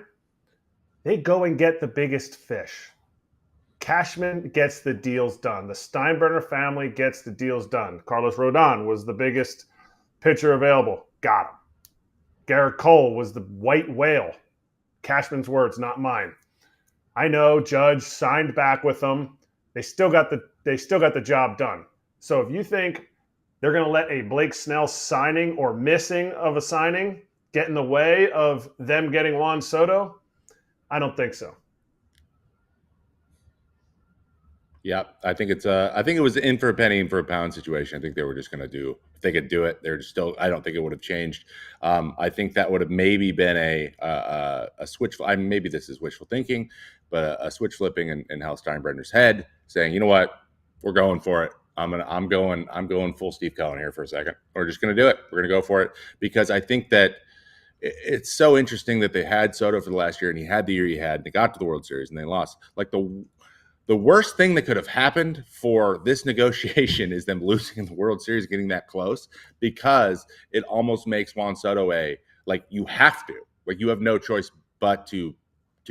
They go and get the biggest fish. Cashman gets the deals done. The Steinbrenner family gets the deals done. Carlos Rodon was the biggest pitcher available. Got him. Garrett Cole was the white whale. Cashman's words, not mine. I know Judge signed back with them. They still got the job done. So if you think they're going to let a Blake Snell signing or missing of a signing get in the way of them getting Juan Soto, I don't think so. Yeah, I think it was in for a penny, in for a pound situation. I think they were just going to do, if they could do it, they're still, I don't think it would have changed. I think that would have maybe been a switch. Maybe this is wishful thinking, but a switch flipping in Hal Steinbrenner's head, saying, you know what, we're going for it. I'm going full Steve Cohen here for a second. We're just going to do it. We're going to go for it, because I think that it's so interesting that they had Soto for the last year, and he had the year he had, and they got to the World Series and they lost. Like the worst thing that could have happened for this negotiation is them losing in the World Series, getting that close, because it almost makes Juan Soto you have to, you have no choice but to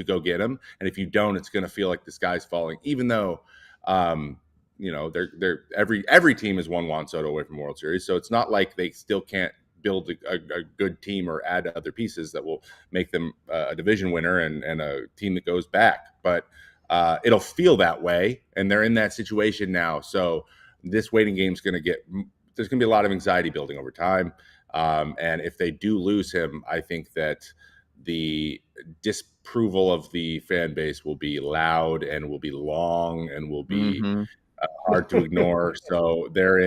go get him. And if you don't, it's going to feel like the sky's falling, even though, they're every team has won Juan Soto away from World Series. So it's not like they still can't build a good team or add other pieces that will make them a division winner and a team that goes back. But it'll feel that way, and they're in that situation now. So this waiting game is going to there's going to be a lot of anxiety building over time. And if they do lose him, I think that the disapproval of the fan base will be loud and will be long and will be hard to ignore. So they're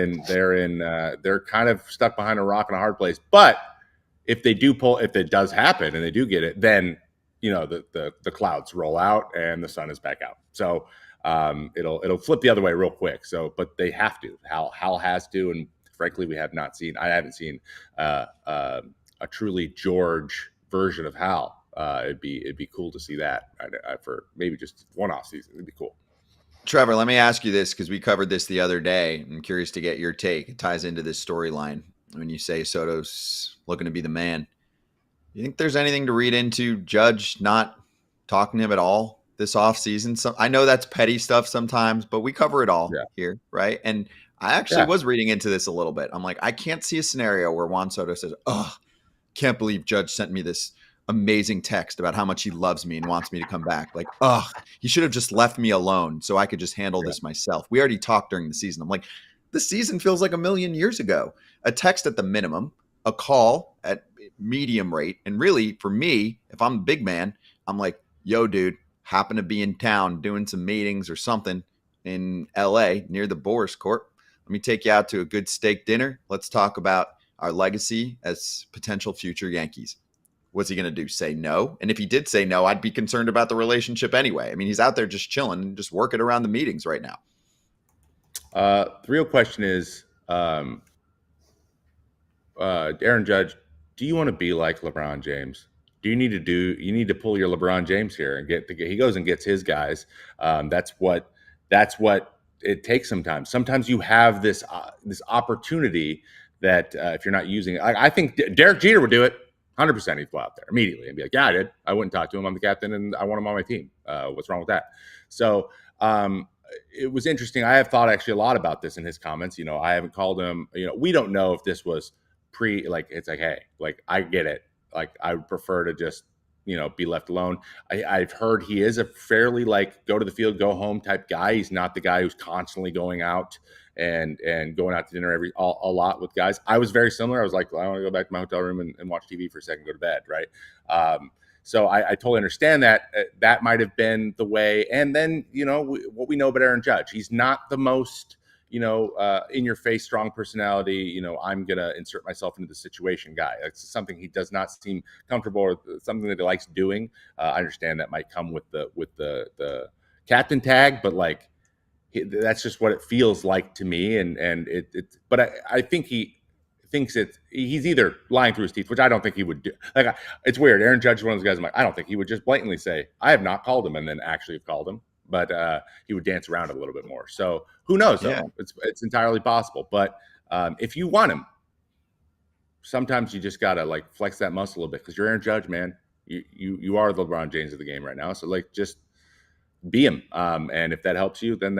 kind of stuck behind a rock and a hard place. But if it does happen and they do get it, then the clouds roll out and the sun is back out. So it'll flip the other way real quick. So, but they have to. Hal has to, and frankly, I haven't seen a truly George version of Hal. It'd be cool to see that for maybe just one off season. It'd be cool. Trevor, let me ask you this, because we covered this the other day. I'm curious to get your take. It ties into this storyline when you say Soto's looking to be the man. You think there's anything to read into Judge not talking to him at all this offseason? So I know that's petty stuff sometimes, but we cover it all here, right? And I actually was reading into this a little bit. I'm like, I can't see a scenario where Juan Soto says, "Oh, can't believe Judge sent me this amazing text about how much he loves me and wants me to come back. Like, he should have just left me alone so I could just handle this myself. We already talked during the season." I'm like, the season feels like a million years ago. A text at the minimum, a call at medium rate. And really, for me, if I'm a big man, I'm like, yo, dude, happen to be in town doing some meetings or something in LA near the Boris Court. Let me take you out to a good steak dinner. Let's talk about our legacy as potential future Yankees. What's he going to do? Say no? And if he did say no, I'd be concerned about the relationship anyway. I mean, he's out there just chilling and just working around the meetings right now. The real question is, Aaron Judge, do you want to be like LeBron James? you need to pull your LeBron James here and he goes and gets his guys. That's what it takes sometimes. Sometimes you have this opportunity that if you're not using it, I think Derek Jeter would do it 100%. He'd go out there immediately and be like, yeah, I did. I wouldn't talk to him. I'm the captain and I want him on my team. What's wrong with that? So it was interesting. I have thought actually a lot about this in his comments. I haven't called him, we don't know if this was it's like, hey, like, I get it. Like, I would prefer to just, be left alone. I've heard he is a fairly go to the field, go home type guy. He's not the guy who's constantly going out and going out to dinner a lot with guys. I was very similar. I was like, well, I want to go back to my hotel room and watch TV for a second, go to bed. Right. So I totally understand that. That might have been the way. And then, what we know about Aaron Judge, he's not the most, in your face, strong personality, I'm going to insert myself into the situation guy. That's something he does not seem comfortable or something that he likes doing. I understand that might come with the captain tag, but that's just what it feels like to me. But I think he thinks he's either lying through his teeth, which I don't think he would do. It's weird. Aaron Judge is one of those guys. I'm like, I don't think he would just blatantly say, I have not called him, and then actually have called him. But he would dance around it a little bit more. So who knows? Yeah. It's entirely possible. But if you want him, sometimes you just gotta flex that muscle a little bit, because you're Aaron Judge, man. You are the LeBron James of the game right now. So just be him. And if that helps you, then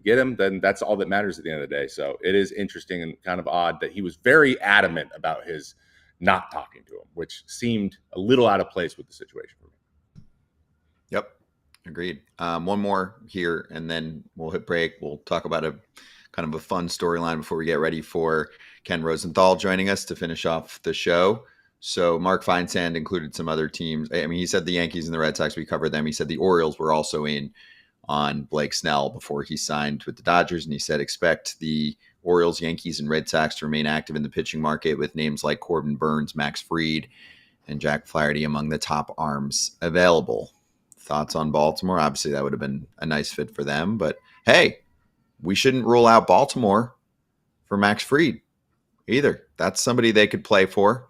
get him. Then that's all that matters at the end of the day. So it is interesting and kind of odd that he was very adamant about his not talking to him, which seemed a little out of place with the situation for me. Yep. Agreed. One more here, and then we'll hit break. We'll talk about a kind of a fun storyline before we get ready for Ken Rosenthal joining us to finish off the show. So Mark Feinsand included some other teams. I mean, he said the Yankees and the Red Sox, we covered them. He said the Orioles were also in on Blake Snell before he signed with the Dodgers. And he said, expect the Orioles, Yankees, and Red Sox to remain active in the pitching market with names like Corbin Burns, Max Fried, and Jack Flaherty among the top arms available. Thoughts on Baltimore? Obviously, that would have been a nice fit for them. But, hey, we shouldn't rule out Baltimore for Max Fried either. That's somebody they could play for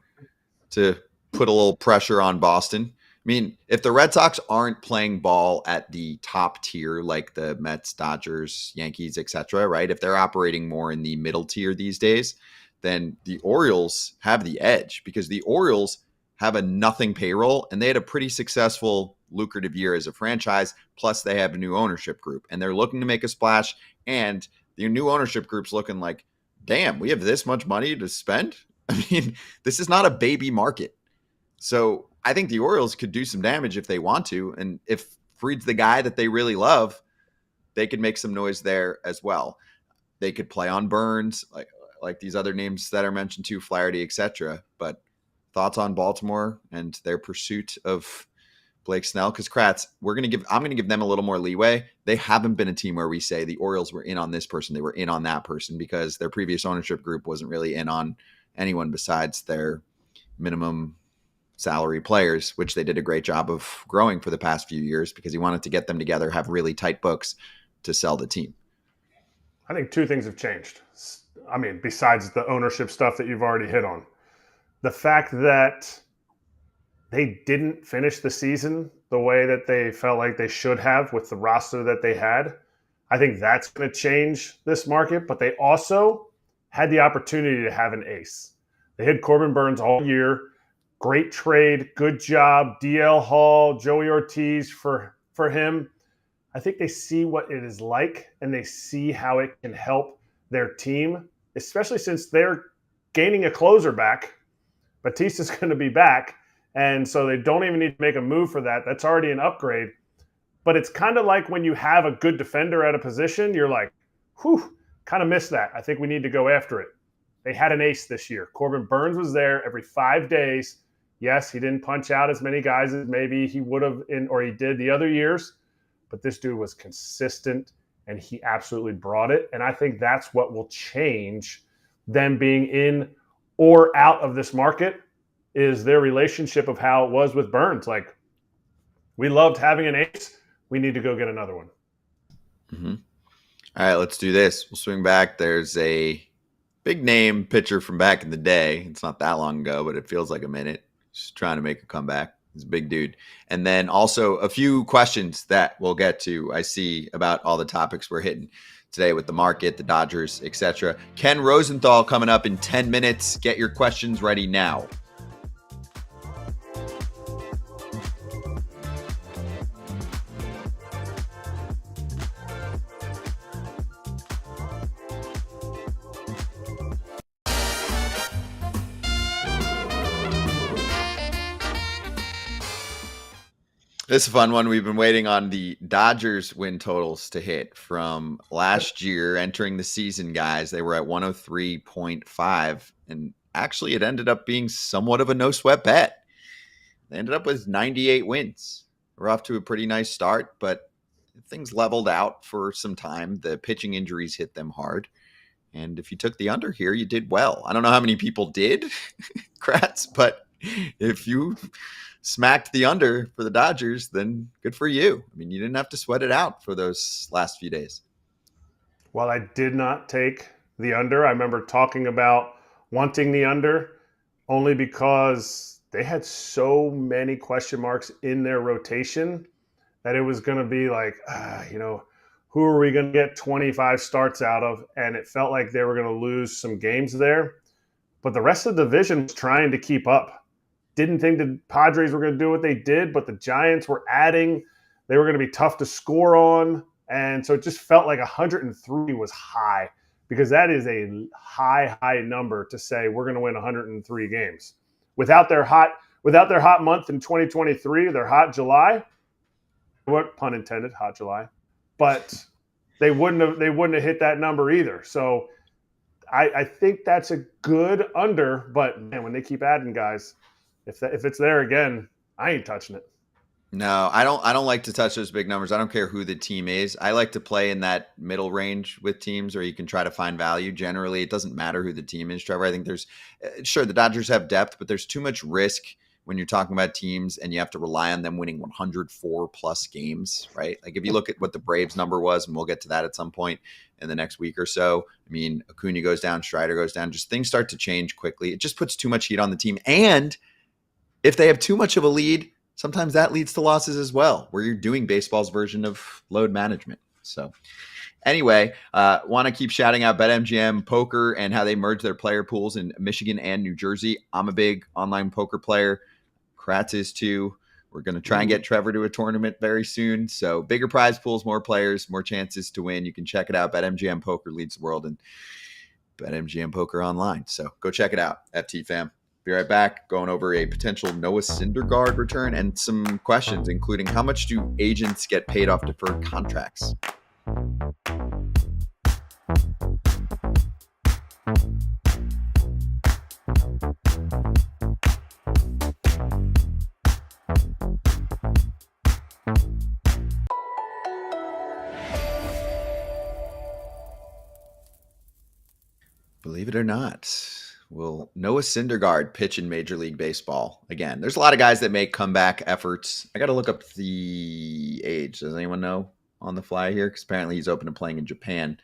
to put a little pressure on Boston. I mean, if the Red Sox aren't playing ball at the top tier like the Mets, Dodgers, Yankees, etc., right? If they're operating more in the middle tier these days, then the Orioles have the edge, because the Orioles have a nothing payroll, and they had a pretty successful, lucrative year as a franchise. Plus, they have a new ownership group, and they're looking to make a splash. And the new ownership group's looking like, damn, we have this much money to spend? I mean, this is not a baby market. So I think the Orioles could do some damage if they want to. And if Fried's the guy that they really love, they could make some noise there as well. They could play on Burns, like these other names that are mentioned too, Flaherty, etc. But thoughts on Baltimore and their pursuit of Blake Snell? Because Kratz, I'm going to give them a little more leeway. They haven't been a team where we say the Orioles were in on this person, they were in on that person, because their previous ownership group wasn't really in on anyone besides their minimum salary players, which they did a great job of growing for the past few years, because he wanted to get them together, have really tight books to sell the team. I think two things have changed. I mean, besides the ownership stuff that you've already hit on. The fact that they didn't finish the season the way that they felt like they should have with the roster that they had, I think that's going to change this market. But they also had the opportunity to have an ace. They had Corbin Burns all year. Great trade. Good job. DL Hall, Joey Ortiz for him. I think they see what it is like, and they see how it can help their team, especially since they're gaining a closer back. Batista's going to be back, and so they don't even need to make a move for that. That's already an upgrade. But it's kind of like when you have a good defender at a position, you're like, whew, kind of missed that. I think we need to go after it. They had an ace this year. Corbin Burns was there every 5 days. Yes, he didn't punch out as many guys as maybe he would have or he did the other years, but this dude was consistent, and he absolutely brought it. And I think that's what will change them being in or out of this market, is their relationship of how it was with Burns. Like, we loved having an ace. We need to go get another one. Mm-hmm. All right, let's do this. We'll swing back. There's a big name pitcher from back in the day. It's not that long ago, but it feels like a minute. Just trying to make a comeback. He's a big dude. And then also a few questions that we'll get to, I see, about all the topics we're hitting today with the market, the Dodgers, etc. Ken Rosenthal coming up in 10 minutes. Get your questions ready now. This is a fun one. We've been waiting on the Dodgers win totals to hit from last year entering the season, guys. They were at 103.5, and actually it ended up being somewhat of a no-sweat bet. They ended up with 98 wins. We're off to a pretty nice start, but things leveled out for some time. The pitching injuries hit them hard. And if you took the under here, you did well. I don't know how many people did, Kratz, but if you smacked the under for the Dodgers, then good for you. I mean, you didn't have to sweat it out for those last few days. While I did not take the under, I remember talking about wanting the under only because they had so many question marks in their rotation that it was going to be like, who are we going to get 25 starts out of? And it felt like they were going to lose some games there. But the rest of the division was trying to keep up. Didn't think the Padres were going to do what they did, but the Giants were adding. They were going to be tough to score on. And so it just felt like 103 was high, because that is a high number to say we're going to win 103 games. Without their hot month in 2023, their hot July, what pun intended, hot July, but they wouldn't have hit that number either. So I think that's a good under, but man, when they keep adding guys, if it's there again, I ain't touching it. No, I don't like to touch those big numbers. I don't care who the team is. I like to play in that middle range with teams where you can try to find value. Generally, it doesn't matter who the team is, Trevor. I think the Dodgers have depth, but there's too much risk when you're talking about teams and you have to rely on them winning 104 plus games, right? Like if you look at what the Braves number was, and we'll get to that at some point in the next week or so. I mean, Acuna goes down, Strider goes down, just things start to change quickly. It just puts too much heat on the team. And if they have too much of a lead, sometimes that leads to losses as well, where you're doing baseball's version of load management. So anyway, want to keep shouting out BetMGM Poker and how they merge their player pools in Michigan and New Jersey. I'm a big online poker player. Kratz is too. We're going to try and get Trevor to a tournament very soon. So bigger prize pools, more players, more chances to win. You can check it out. BetMGM Poker leads the world in BetMGM Poker online. So go check it out, FT fam. Be right back, going over a potential Noah Syndergaard return and some questions, including how much do agents get paid off deferred contracts? Believe it or not, will Noah Syndergaard pitch in Major League Baseball again? There's a lot of guys that make comeback efforts. I got to look up the age. Does anyone know on the fly here? Because apparently he's open to playing in Japan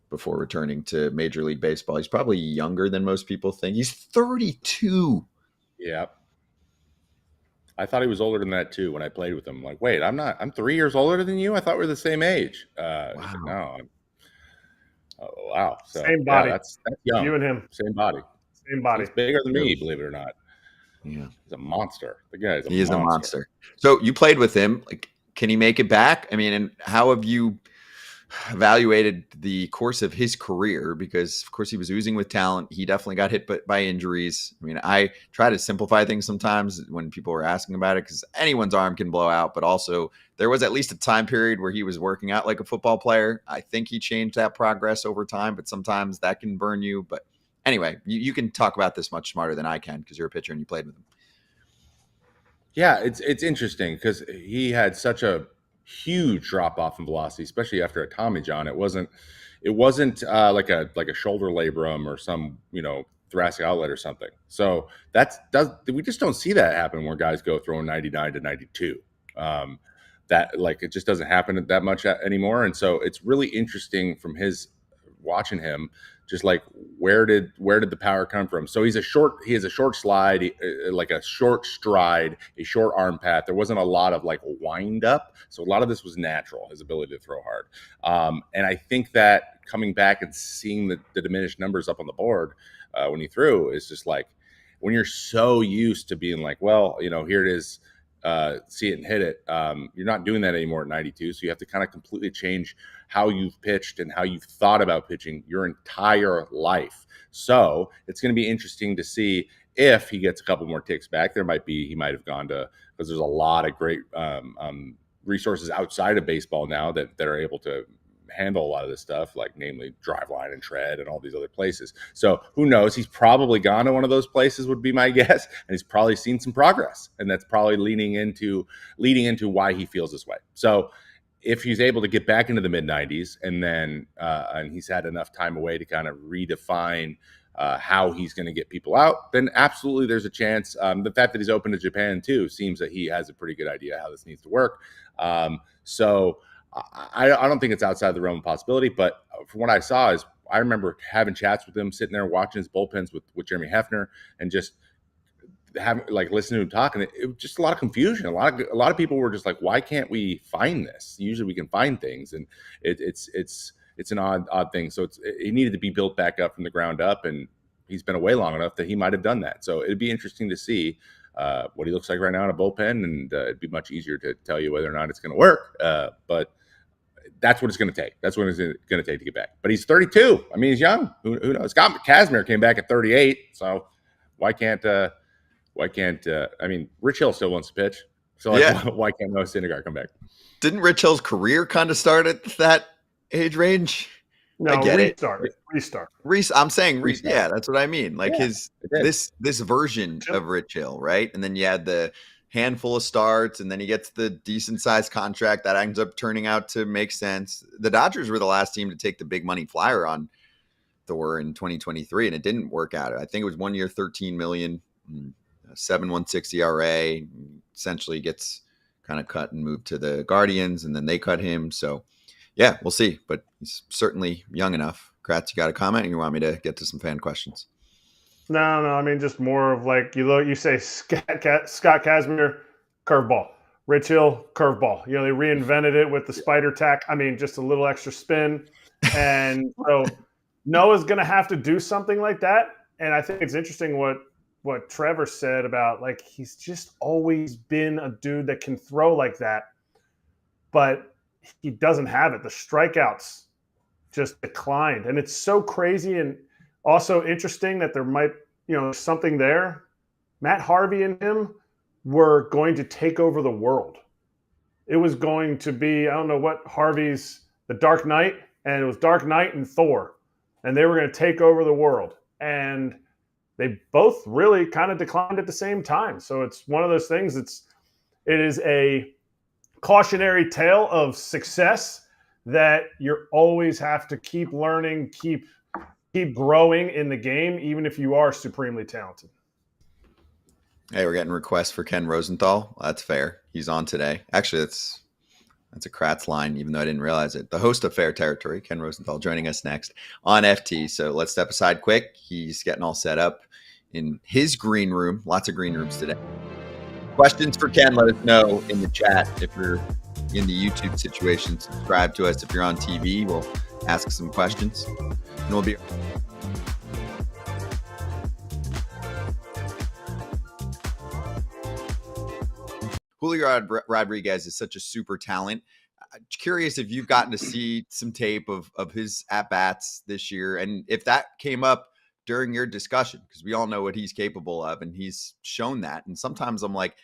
before returning to Major League Baseball. He's probably younger than most people think. He's 32. Yeah. I thought he was older than that too when I played with him. Like, wait, I'm 3 years older than you? I thought we were the same age. Wow. Like, no. Oh, wow. So, same body. Yeah, that's young. You and him. Same body. Same body. He's bigger than me, believe it or not. Yeah. He's a monster. The guy is He is a monster. So you played with him. Like, can he make it back? I mean, and how have you evaluated the course of his career? Because of course he was oozing with talent. He definitely got hit by injuries. I mean, I try to simplify things sometimes when people are asking about it, because anyone's arm can blow out, but also there was at least a time period where he was working out like a football player. I think he changed that progress over time, but sometimes that can burn you. But anyway, you can talk about this much smarter than I can because you're a pitcher and you played with him. Yeah, it's interesting because he had such a huge drop off in velocity, especially after a Tommy John. It wasn't like a shoulder labrum or some thoracic outlet or something. So we just don't see that happen where guys go throwing 99 to 92. That like it just doesn't happen that much anymore. And so it's really interesting from his watching him just like where did the power come from? So he has a short slide, like a short stride, a short arm path. There wasn't a lot of like wind up, so a lot of this was natural, his ability to throw hard. And I think that coming back and seeing the diminished numbers up on the board when he threw is just like, when you're so used to being like, well, here it is, see it and hit it. You're not doing that anymore at 92. So you have to kind of completely change how you've pitched and how you've thought about pitching your entire life. So it's going to be interesting to see if he gets a couple more ticks back. He might have gone to, because there's a lot of great resources outside of baseball now that are able to handle a lot of this stuff, like namely Driveline and Tread and all these other places. So who knows? He's probably gone to one of those places, would be my guess, and he's probably seen some progress, and that's probably leading into why he feels this way. So if he's able to get back into the mid 90s, and then and he's had enough time away to kind of redefine how he's going to get people out, then absolutely there's a chance. The fact that he's open to Japan too seems that he has a pretty good idea how this needs to work. So I don't think it's outside the realm of possibility, but from what I saw is I remember having chats with him, sitting there watching his bullpens with Jeremy Hefner, and just having listening to him talk, and it was just a lot of confusion. A lot of people were just like, why can't we find this? Usually we can find things, and it's an odd thing. So it needed to be built back up from the ground up, and he's been away long enough that he might have done that. So it'd be interesting to see what he looks like right now in a bullpen, and it'd be much easier to tell you whether or not it's going to work. But that's what it's going to take. That's what it's going to take to get back. But he's 32. I mean, he's young. Who knows? Kazmir came back at 38. So why can't I mean, Rich Hill still wants to pitch. So why can't Noah Syndergaard come back? Didn't Rich Hill's career kind of start at that age range? No, I get restart. I'm saying Restart. yeah, that's what I mean. Like this version of Rich Hill, right? And then you had the handful of starts, and then he gets the decent sized contract that ends up turning out to make sense. The Dodgers were the last team to take the big money flyer on Thor in 2023, and it didn't work out. I think it was 1 year, $13 million, 7.16 ERA. Essentially gets kind of cut and moved to the Guardians, and then they cut him. So yeah, we'll see, but he's certainly young enough. Kratz, you got a comment, or you want me to get to some fan questions? No. I mean, just more of like you say Scott Kazmir, curveball. Rich Hill, curveball. They reinvented it with the spider tack. I mean, just a little extra spin. And so Noah's going to have to do something like that. And I think it's interesting what Trevor said about, like, he's just always been a dude that can throw like that, but he doesn't have it. The strikeouts just declined. And it's so crazy and also interesting that there might, something there. Matt Harvey and him were going to take over the world. It was going to be, I don't know what Harvey's, the Dark Knight, and it was Dark Knight and Thor. And they were going to take over the world. And they both really kind of declined at the same time. So it's one of those things. It is a cautionary tale of success that you always have to keep learning, keep growing in the game, even if you are supremely talented. Hey, we're getting requests for Ken Rosenthal. That's fair. He's on today. Actually, that's a Kratz line, even though I didn't realize it. The host of Fair Territory, Ken Rosenthal, joining us next on FT. So let's step aside quick. He's getting all set up in his green room. Lots of green rooms today. Questions for Ken, let us know in the chat. If you're in the YouTube situation, subscribe to us. If you're on TV, we'll ask some questions. And we'll be... Julio Rodriguez is such a super talent. Curious if you've gotten to see some tape of his at-bats this year, and if that came up during your discussion, because we all know what he's capable of, and he's shown that. And sometimes I'm like,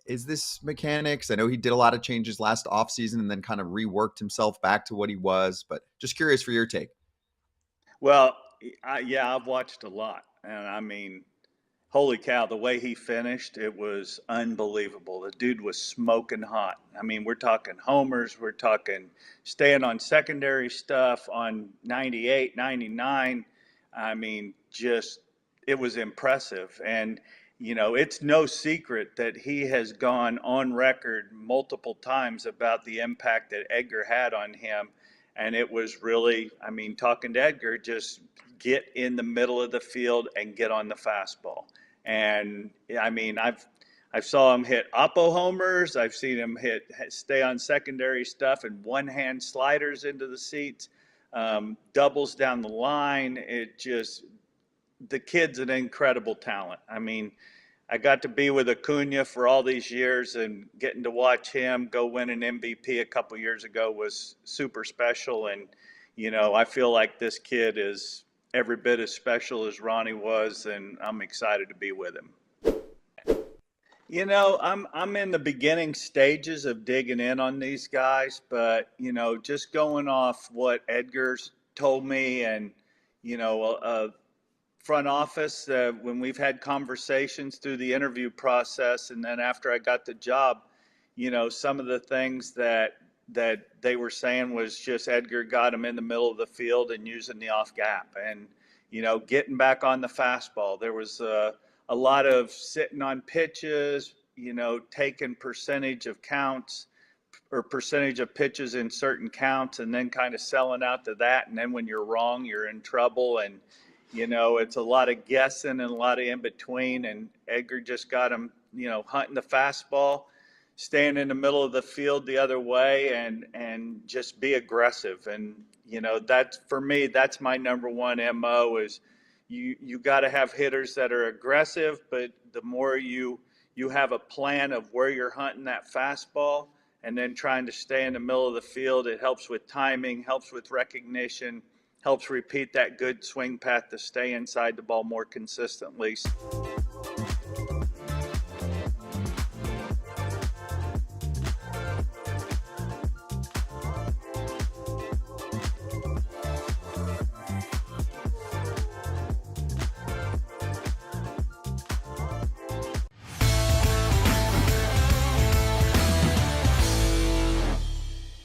is this mechanics? I know he did a lot of changes last offseason and then kind of reworked himself back to what he was, but just curious for your take. Well, I've watched a lot, and I mean, holy cow, the way he finished, it was unbelievable. The dude was smoking hot. I mean, we're talking homers, we're talking staying on secondary stuff on 98, 99. I mean, just, it was impressive. And, it's no secret that he has gone on record multiple times about the impact that Edgar had on him. And it was really, I mean, talking to Edgar, just get in the middle of the field and get on the fastball. And I mean, I saw him hit oppo homers. I've seen him stay on secondary stuff and one-hand sliders into the seats, doubles down the line. The kid's an incredible talent. I mean, I got to be with Acuna for all these years, and getting to watch him go win an MVP a couple years ago was super special. And, you know, I feel like this kid is every bit as special as Ronnie was, and I'm excited to be with him. You know, I'm in the beginning stages of digging in on these guys, but, you know, just going off what Edgar's told me, and, you know, front office, when we've had conversations through the interview process, and then after I got the job, you know, some of the things that they were saying was just Edgar got him in the middle of the field and using the off gap, and, you know, getting back on the fastball. There was a lot of sitting on pitches, you know, taking percentage of counts or percentage of pitches in certain counts, and then kind of selling out to that. And then when you're wrong, you're in trouble. And, you know, it's a lot of guessing and a lot of in between. And Edgar just got him, you know, hunting the fastball, staying in the middle of the field the other way, and just be aggressive. And, you know, that's, for me, that's my number one MO is you got to have hitters that are aggressive, but the more you have a plan of where you're hunting that fastball and then trying to stay in the middle of the field, it helps with timing, helps with recognition, helps repeat that good swing path to stay inside the ball more consistently.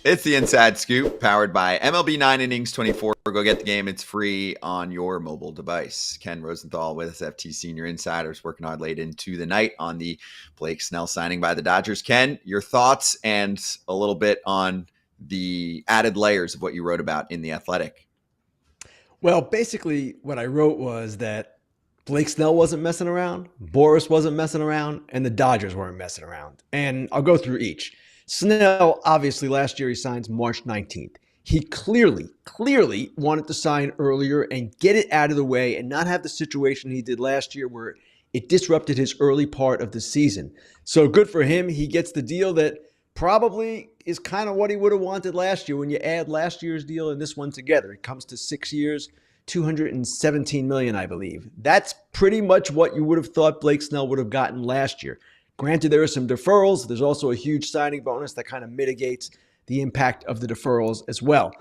It's the Inside Scoop, powered by MLB 9 Innings 24. Go get the game. It's free on your mobile device. Ken Rosenthal with SFT Senior Insiders, working hard late into the night on the Blake Snell signing by the Dodgers. Ken, your thoughts and a little bit on the added layers of what you wrote about in The Athletic. Well, basically what I wrote was that Blake Snell wasn't messing around, Boris wasn't messing around, and the Dodgers weren't messing around. And I'll go through each. Snell, obviously, last year he signs March 19th. He clearly wanted to sign earlier and get it out of the way and not have the situation he did last year where it disrupted his early part of the season. So good for him. He gets the deal that probably is kind of what he would have wanted last year when you add last year's deal and this one together. It comes to 6 years, $217 million, I believe. That's pretty much what you would have thought Blake Snell would have gotten last year. Granted, there are some deferrals. There's also a huge signing bonus that kind of mitigates the impact of the deferrals as well.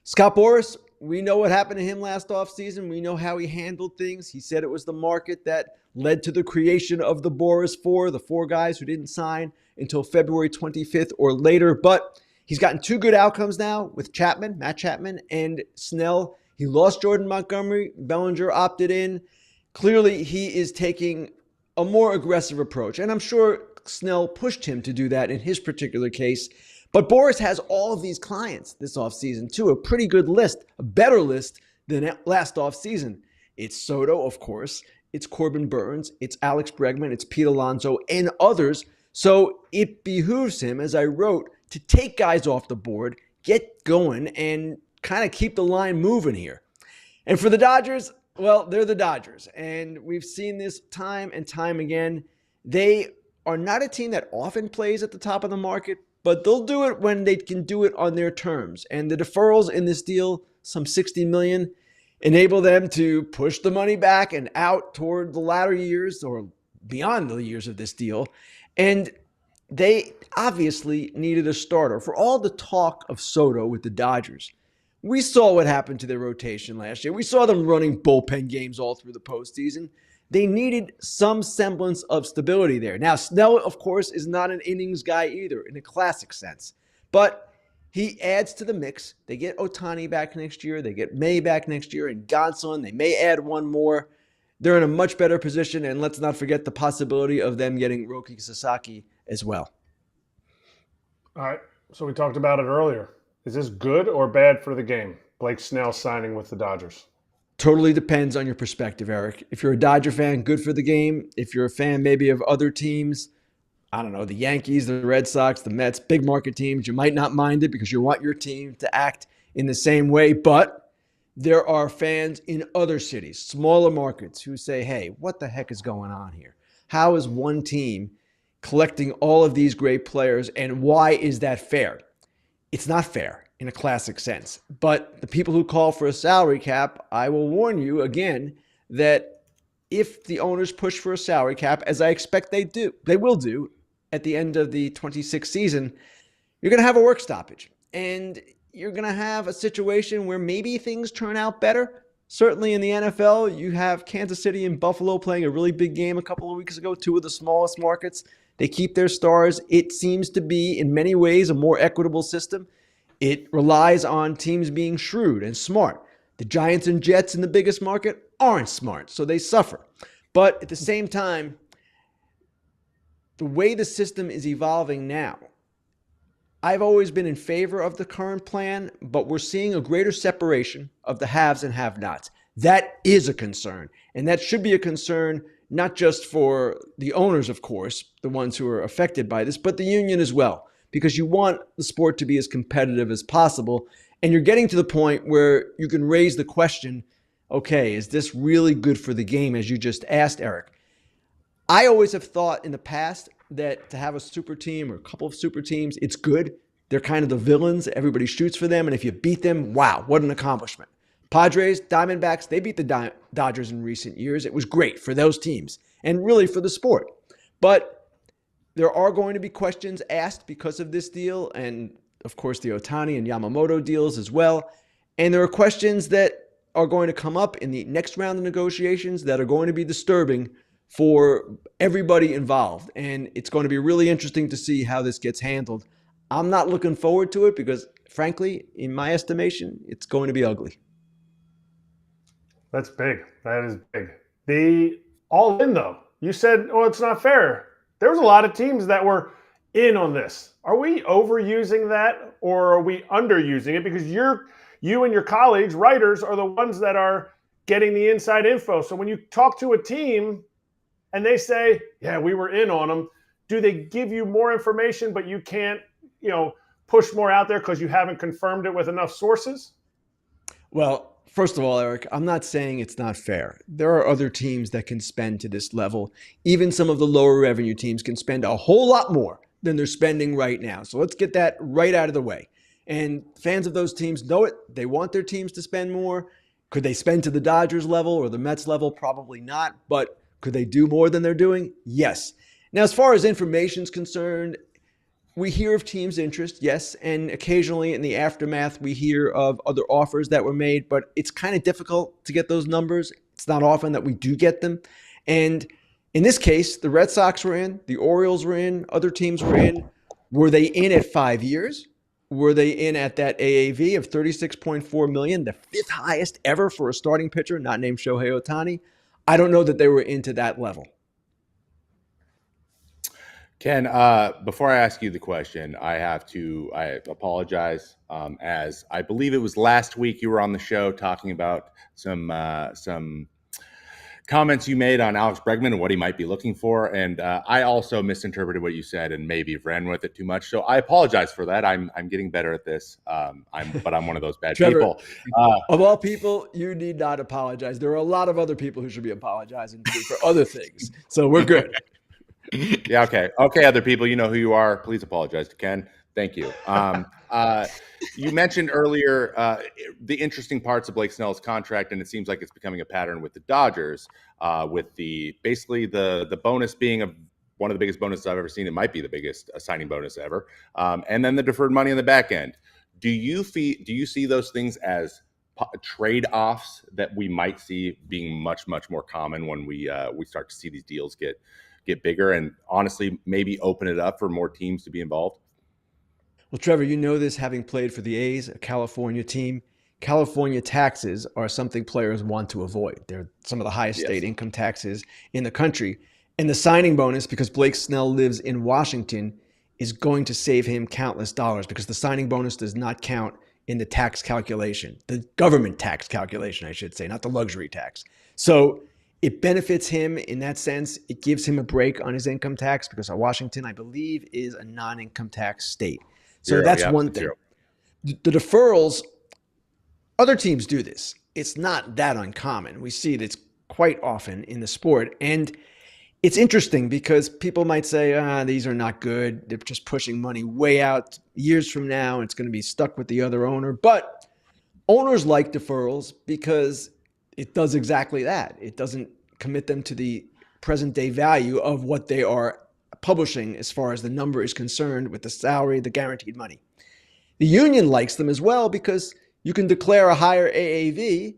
Scott Boras, we know what happened to him last offseason. We know how he handled things. He said it was the market that led to the creation of the Boras Four, the four guys who didn't sign until February 25th or later. But he's gotten two good outcomes now with Matt Chapman, and Snell. He lost Jordan Montgomery. Bellinger opted in. Clearly, he is taking a more aggressive approach. And I'm sure Snell pushed him to do that in his particular case. But Boras has all of these clients this offseason, too. A pretty good list, a better list than last offseason. It's Soto, of course. It's Corbin Burns. It's Alex Bregman. It's Pete Alonso and others. So it behooves him, as I wrote, to take guys off the board, get going, and kind of keep the line moving here. And for the Dodgers, well, they're the Dodgers, and we've seen this time and time again. They are not a team that often plays at the top of the market, but they'll do it when they can do it on their terms. And the deferrals in this deal, some $60 million, enable them to push the money back and out toward the latter years or beyond the years of this deal. And they obviously needed a starter. For all the talk of Soto with the Dodgers, we saw what happened to their rotation last year. We saw them running bullpen games all through the postseason. They needed some semblance of stability there. Now, Snell, of course, is not an innings guy either in a classic sense, but he adds to the mix. They get Ohtani back next year. They get May back next year and Gonsolin. They may add one more. They're in a much better position, and let's not forget the possibility of them getting Roki Sasaki as well. All right, so we talked about it earlier. Is this good or bad for the game? Blake Snell signing with the Dodgers. Totally depends on your perspective, Eric. If you're a Dodger fan, good for the game. If you're a fan maybe of other teams, I don't know, the Yankees, the Red Sox, the Mets, big market teams, you might not mind it because you want your team to act in the same way. But there are fans in other cities, smaller markets, who say, hey, what the heck is going on here? How is one team collecting all of these great players, and why is that fair? It's not fair in a classic sense. But the people who call for a salary cap, I will warn you again that if the owners push for a salary cap, as I expect they will do at the end of the 26th season, you're going to have a work stoppage. And you're going to have a situation where maybe things turn out better. Certainly in the NFL, you have Kansas City and Buffalo playing a really big game a couple of weeks ago, two of the smallest markets. They keep their stars. It seems to be, in many ways, a more equitable system. It relies on teams being shrewd and smart. The Giants and Jets in the biggest market aren't smart, so they suffer. But at the same time, the way the system is evolving now, I've always been in favor of the current plan, but we're seeing a greater separation of the haves and have-nots. That is a concern, and that should be a concern not just for the owners, of course, the ones who are affected by this, but the union as well, because you want the sport to be as competitive as possible. And you're getting to the point where you can raise the question, okay, is this really good for the game, as you just asked, Eric? I always have thought in the past that to have a super team or a couple of super teams, it's good. They're kind of the villains. Everybody shoots for them. And if you beat them, wow, what an accomplishment. Padres, Diamondbacks, they beat the Dodgers in recent years. It was great for those teams and really for the sport. But there are going to be questions asked because of this deal and, of course, the Ohtani and Yamamoto deals as well. And there are questions that are going to come up in the next round of negotiations that are going to be disturbing for everybody involved. And it's going to be really interesting to see how this gets handled. I'm not looking forward to it because, frankly, in my estimation, it's going to be ugly. That's big. That is big. The all in, though. You said, oh, it's not fair. There was a lot of teams that were in on this. Are we overusing that or are we underusing it? Because you and your colleagues, writers, are the ones that are getting the inside info. So when you talk to a team and they say, yeah, we were in on them, do they give you more information but you can't, push more out there because you haven't confirmed it with enough sources? Well, first of all, Eric, I'm not saying it's not fair. There are other teams that can spend to this level. Even some of the lower revenue teams can spend a whole lot more than they're spending right now. So let's get that right out of the way. And fans of those teams know it. They want their teams to spend more. Could they spend to the Dodgers level or the Mets level? Probably not. But could they do more than they're doing? Yes. Now, as far as information is concerned, we hear of teams' interest, yes, and occasionally in the aftermath, we hear of other offers that were made, but it's kind of difficult to get those numbers. It's not often that we do get them. And in this case, the Red Sox were in, the Orioles were in, other teams were in. Were they in at 5 years? Were they in at that AAV of $36.4 million, the fifth highest ever for a starting pitcher, not named Shohei Ohtani? I don't know that they were into that level. Ken, before I ask you the question, I apologize. As I believe it was last week you were on the show talking about some comments you made on Alex Bregman and what he might be looking for. And I also misinterpreted what you said and maybe ran with it too much. So I apologize for that. I'm getting better at this. But I'm one of those bad Trevor, people. Of all people, you need not apologize. There are a lot of other people who should be apologizing to for other things. So we're good. Yeah. Okay. Okay. Other people, you know who you are. Please apologize to Ken. Thank you. You mentioned earlier the interesting parts of Blake Snell's contract, and it seems like it's becoming a pattern with the Dodgers, with basically the bonus being one of the biggest bonuses I've ever seen. It might be the biggest signing bonus ever, and then the deferred money on the back end. Do you see those things as trade-offs that we might see being much, much more common when we start to see these deals get bigger and honestly maybe open it up for more teams to be involved? Well, Trevor, you know this, having played for the A's, a California team. California taxes are something players want to avoid. They're some of the highest state income taxes in the country. And the signing bonus, because Blake Snell lives in Washington, is going to save him countless dollars because the signing bonus does not count in the tax calculation, the government tax calculation, I should say, not the luxury tax. So it benefits him in that sense. It gives him a break on his income tax because Washington, I believe, is a non-income tax state. So that's one thing. The deferrals, other teams do this. It's not that uncommon. We see it quite often in the sport. And it's interesting because people might say, these are not good. They're just pushing money way out years from now. And it's going to be stuck with the other owner. But owners like deferrals because it does exactly that. It doesn't commit them to the present day value of what they are publishing as far as the number is concerned with the salary, the guaranteed money. The union likes them as well because you can declare a higher AAV,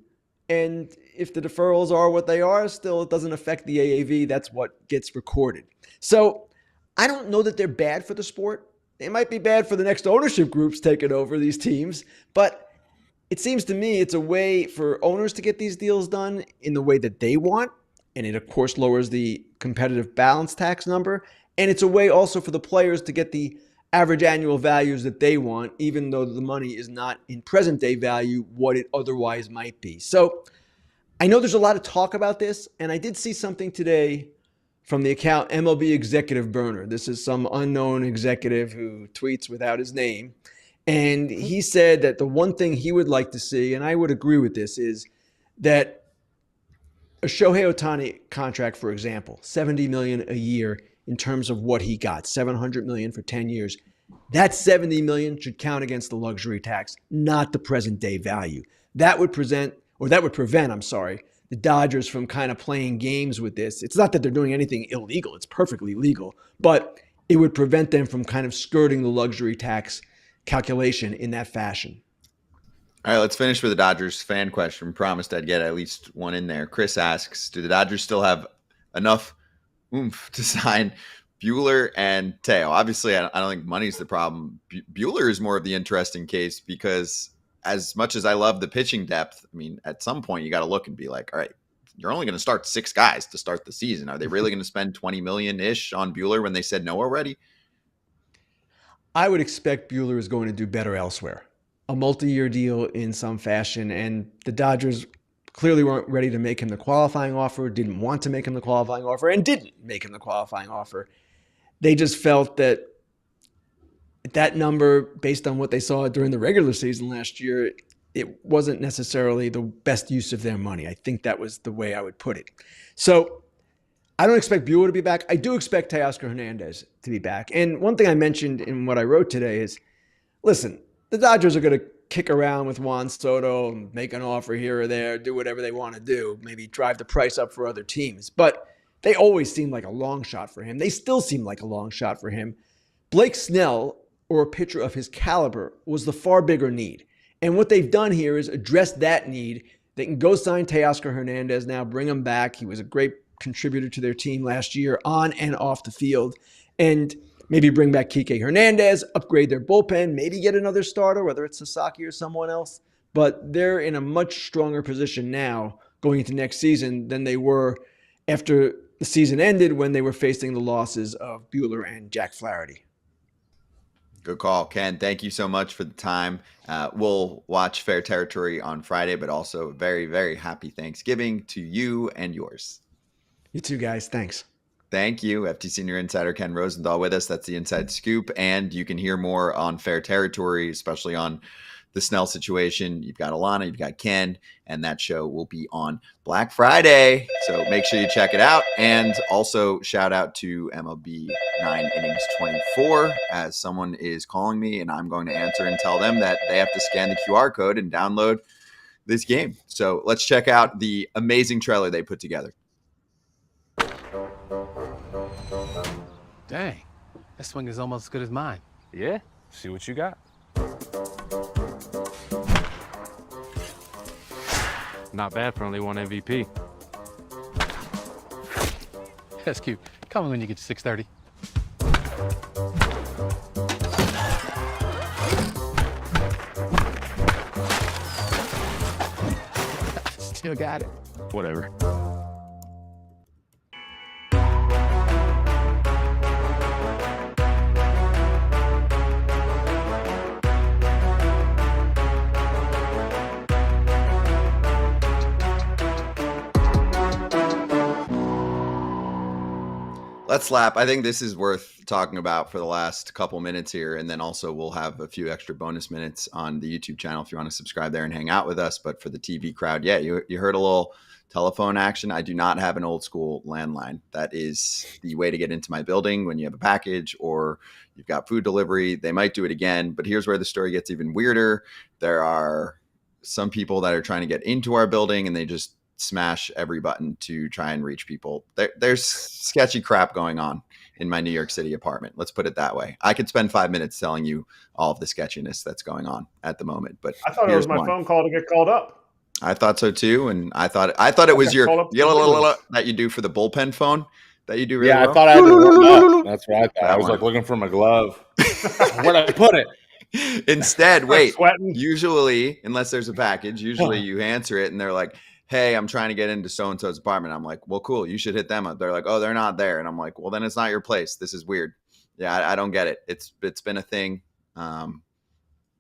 and if the deferrals are what they are, still it doesn't affect the AAV. That's what gets recorded. So I don't know that they're bad for the sport. They might be bad for the next ownership groups taking over these teams, but it seems to me it's a way for owners to get these deals done in the way that they want, and it, of course, lowers the competitive balance tax number, and it's a way also for the players to get the average annual values that they want, even though the money is not in present day value what it otherwise might be. So I know there's a lot of talk about this, and I did see something today from the account MLB Executive Burner. This is some unknown executive who tweets without his name. And he said that the one thing he would like to see, and I would agree with this, is that a Shohei Ohtani contract, for example, $70 million a year in terms of what he got, $700 million for 10 years. That $70 million should count against the luxury tax, not the present day value. That would prevent, the Dodgers from kind of playing games with this. It's not that they're doing anything illegal. It's perfectly legal, but it would prevent them from kind of skirting the luxury tax calculation in that fashion. All right, let's finish with the Dodgers fan question. Promised I'd get at least one in there. Chris asks, do the Dodgers still have enough oomph to sign Buehler and Teo? Obviously, I don't think money's the problem. Buehler is more of the interesting case because as much as I love the pitching depth, I mean, at some point you got to look and be like, all right, you're only going to start 6 guys to start the season. Are they really going to spend $20 million-ish on Buehler when they said no already? I would expect Buehler is going to do better elsewhere. A multi-year deal in some fashion, and the Dodgers clearly weren't ready to make him the qualifying offer, didn't want to make him the qualifying offer, and didn't make him the qualifying offer. They just felt that that number, based on what they saw during the regular season last year, it wasn't necessarily the best use of their money. I think that was the way I would put it. So I don't expect Buehler to be back. I do expect Teoscar Hernandez to be back. And one thing I mentioned in what I wrote today is, listen, the Dodgers are going to kick around with Juan Soto, make an offer here or there, do whatever they want to do, maybe drive the price up for other teams. But they always seem like a long shot for him. They still seem like a long shot for him. Blake Snell, or a pitcher of his caliber, was the far bigger need. And what they've done here is address that need. They can go sign Teoscar Hernandez now, bring him back. He was a great contributor to their team last year on and off the field. And maybe bring back Kike Hernandez, upgrade their bullpen, maybe get another starter, whether it's Sasaki or someone else. But they're in a much stronger position now going into next season than they were after the season ended when they were facing the losses of Buehler and Jack Flaherty. Good call, Ken. Thank you so much for the time. We'll watch Fair Territory on Friday, but also very, very happy Thanksgiving to you and yours. You too, guys. Thanks. Thank you. FT Senior Insider Ken Rosenthal with us. That's the Inside Scoop. And you can hear more on Fair Territory, especially on the Snell situation. You've got Alana, you've got Ken, and that show will be on Black Friday. So make sure you check it out. And also shout out to MLB 9 Innings 24 as someone is calling me and I'm going to answer and tell them that they have to scan the QR code and download this game. So let's check out the amazing trailer they put together. Dang, that swing is almost as good as mine. Yeah? See what you got. Not bad for only one MVP. That's cute. Call me when you get to 6:30. Still got it. Whatever. Let's slap. I think this is worth talking about for the last couple minutes here. And then also we'll have a few extra bonus minutes on the YouTube channel if you want to subscribe there and hang out with us. But for the TV crowd, yeah, you heard a little telephone action. I do not have an old school landline. That is the way to get into my building when you have a package or you've got food delivery. They might do it again. But here's where the story gets even weirder. There are some people that are trying to get into our building and they just smash every button to try and reach people. There's sketchy crap going on in my New York City apartment. Let's put it that way. I could spend 5 minutes telling you all of the sketchiness that's going on at the moment, but I thought it was my phone call to get called up. I thought so too. And I thought it was your that you do for the bullpen phone that you do really well. I thought I had to warm up. That's what I thought. I was like looking for my glove. Where'd I put it? Instead, wait, usually, unless there's a package, usually you answer it and they're like, hey, I'm trying to get into so-and-so's apartment. I'm like, well, cool. You should hit them up. They're like, oh, they're not there. And I'm like, well, then it's not your place. This is weird. Yeah, I don't get it. It's been a thing.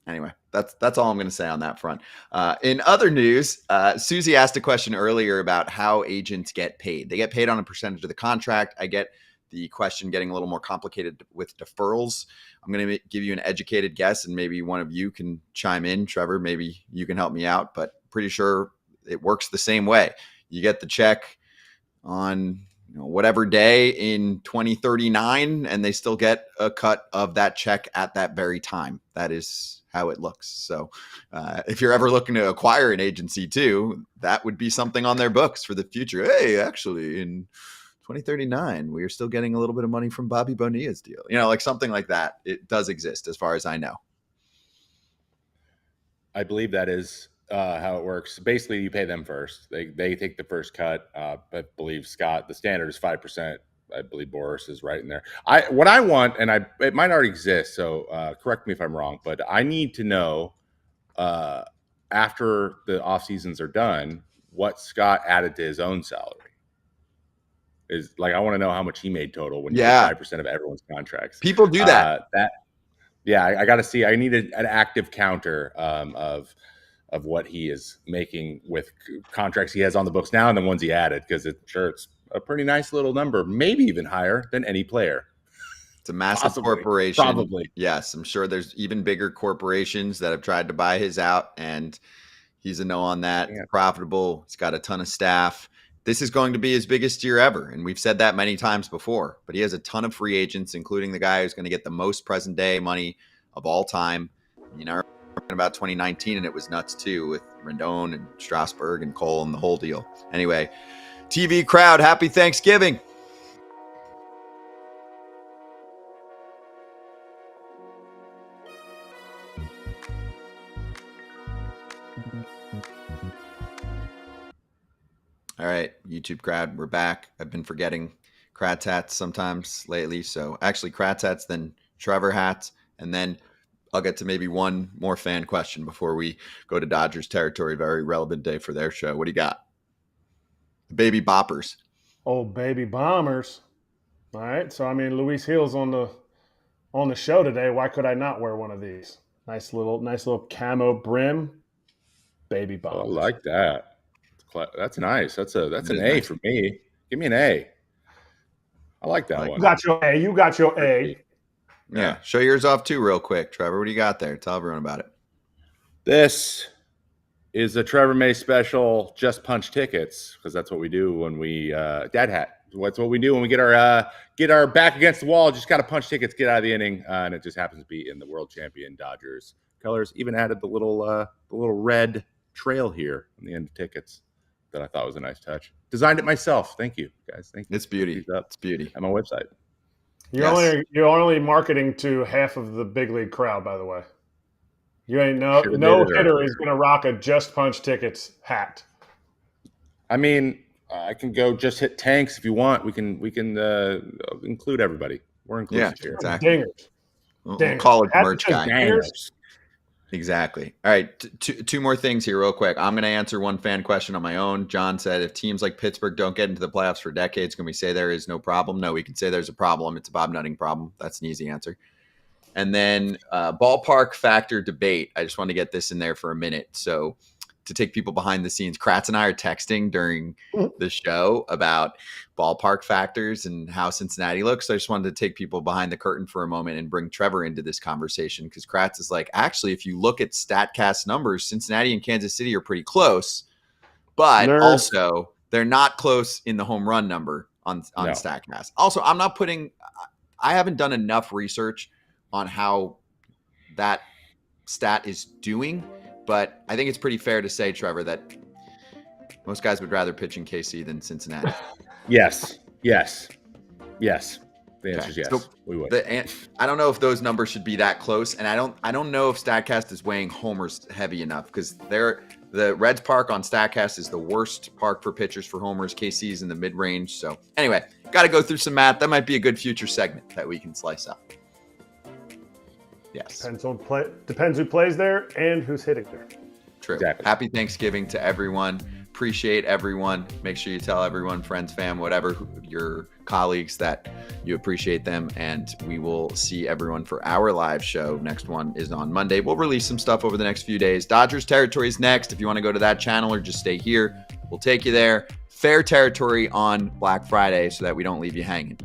Anyway, that's all I'm going to say on that front. In other news, Susie asked a question earlier about how agents get paid. They get paid on a percentage of the contract. I get the question getting a little more complicated with deferrals. I'm going to give you an educated guess, and maybe one of you can chime in. Trevor, maybe you can help me out, but pretty sure it works the same way. You get the check on whatever day in 2039, and they still get a cut of that check at that very time. That is how it looks. So if you're ever looking to acquire an agency too, that would be something on their books for the future. Hey, actually, in 2039, we are still getting a little bit of money from Bobby Bonilla's deal. Like something like that. It does exist as far as I know. I believe that is how it works. Basically, you pay them first. They take the first cut. I believe, Scott, the standard is 5%. I believe Boris is right in there. What I want, and it might already exist, so correct me if I'm wrong, but I need to know after the off seasons are done, what Scott added to his own salary. Is like, I want to know how much he made total when you get 5% of everyone's contracts. People do that. I got to see. I need an active counter of what he is making with contracts he has on the books now and the ones he added, because it's a pretty nice little number, maybe even higher than any player. It's a massive corporation. Probably. Yes, I'm sure there's even bigger corporations that have tried to buy his out, and he's a no on that. Yeah. Profitable. He's got a ton of staff. This is going to be his biggest year ever, and we've said that many times before, but he has a ton of free agents, including the guy who's going to get the most present day money of all time. About 2019, and it was nuts too, with Rendon and Strasburg and Cole and the whole deal. Anyway, TV crowd, happy Thanksgiving. All right, YouTube crowd, we're back. I've been forgetting Kratz hats sometimes lately, so actually Kratz hats, then Trevor hats, and then I'll get to maybe one more fan question before we go to Dodgers territory. Very relevant day for their show. What do you got? The baby boppers. Oh, baby bombers. All right. So, Luis Gil's on the show today. Why could I not wear one of these? Nice little camo brim. Baby bombers. Oh, I like that. That's nice. That's an A for me. Give me an A. I like that one. You got your A. Yeah, show yours off too real quick, Trevor. What do you got there? Tell everyone about it. This is a Trevor May special, just punch tickets, because that's what we do when we dad hat. That's what we do when we get our back against the wall. Just got to punch tickets, get out of the inning, and it just happens to be in the world champion Dodgers colors. Even added the little red trail here on the end of tickets that I thought was a nice touch. Designed it myself. Thank you, guys. Thank you. It's beauty. It's beauty. On my website. You're only marketing to half of the big league crowd, by the way. You ain't no hitter is going to rock a just punch tickets hat. I can go just hit tanks if you want. We can include everybody. We're inclusive here. Exactly. Dingers. College merch guy. Dingers. Exactly. All right. Two more things here real quick. I'm going to answer one fan question on my own. John said, if teams like Pittsburgh don't get into the playoffs for decades, can we say there is no problem? No, we can say there's a problem. It's a Bob Nutting problem. That's an easy answer. And then ballpark factor debate. I just want to get this in there for a minute. So to take people behind the scenes. Kratz and I are texting during the show about ballpark factors and how Cincinnati looks. So I just wanted to take people behind the curtain for a moment and bring Trevor into this conversation, because Kratz is like, actually, if you look at StatCast numbers, Cincinnati and Kansas City are pretty close, but also they're not close in the home run number on StatCast. Also, I haven't done enough research on how that stat is doing, but I think it's pretty fair to say, Trevor, that most guys would rather pitch in KC than Cincinnati. Yes. The answer is yes. So we would. I don't know if those numbers should be that close, and I don't know if StatCast is weighing homers heavy enough, because the Reds park on StatCast is the worst park for pitchers for homers. KC is in the mid range. So anyway, got to go through some math. That might be a good future segment that we can slice up. Yes. Depends who plays there and who's hitting there. True. Exactly. Happy Thanksgiving to everyone. Appreciate everyone. Make sure you tell everyone, friends, fam, whatever, your colleagues, that you appreciate them. And we will see everyone for our live show. Next one is on Monday. We'll release some stuff over the next few days. Dodgers territory is next. If you want to go to that channel or just stay here, we'll take you there. Fair territory on Black Friday so that we don't leave you hanging.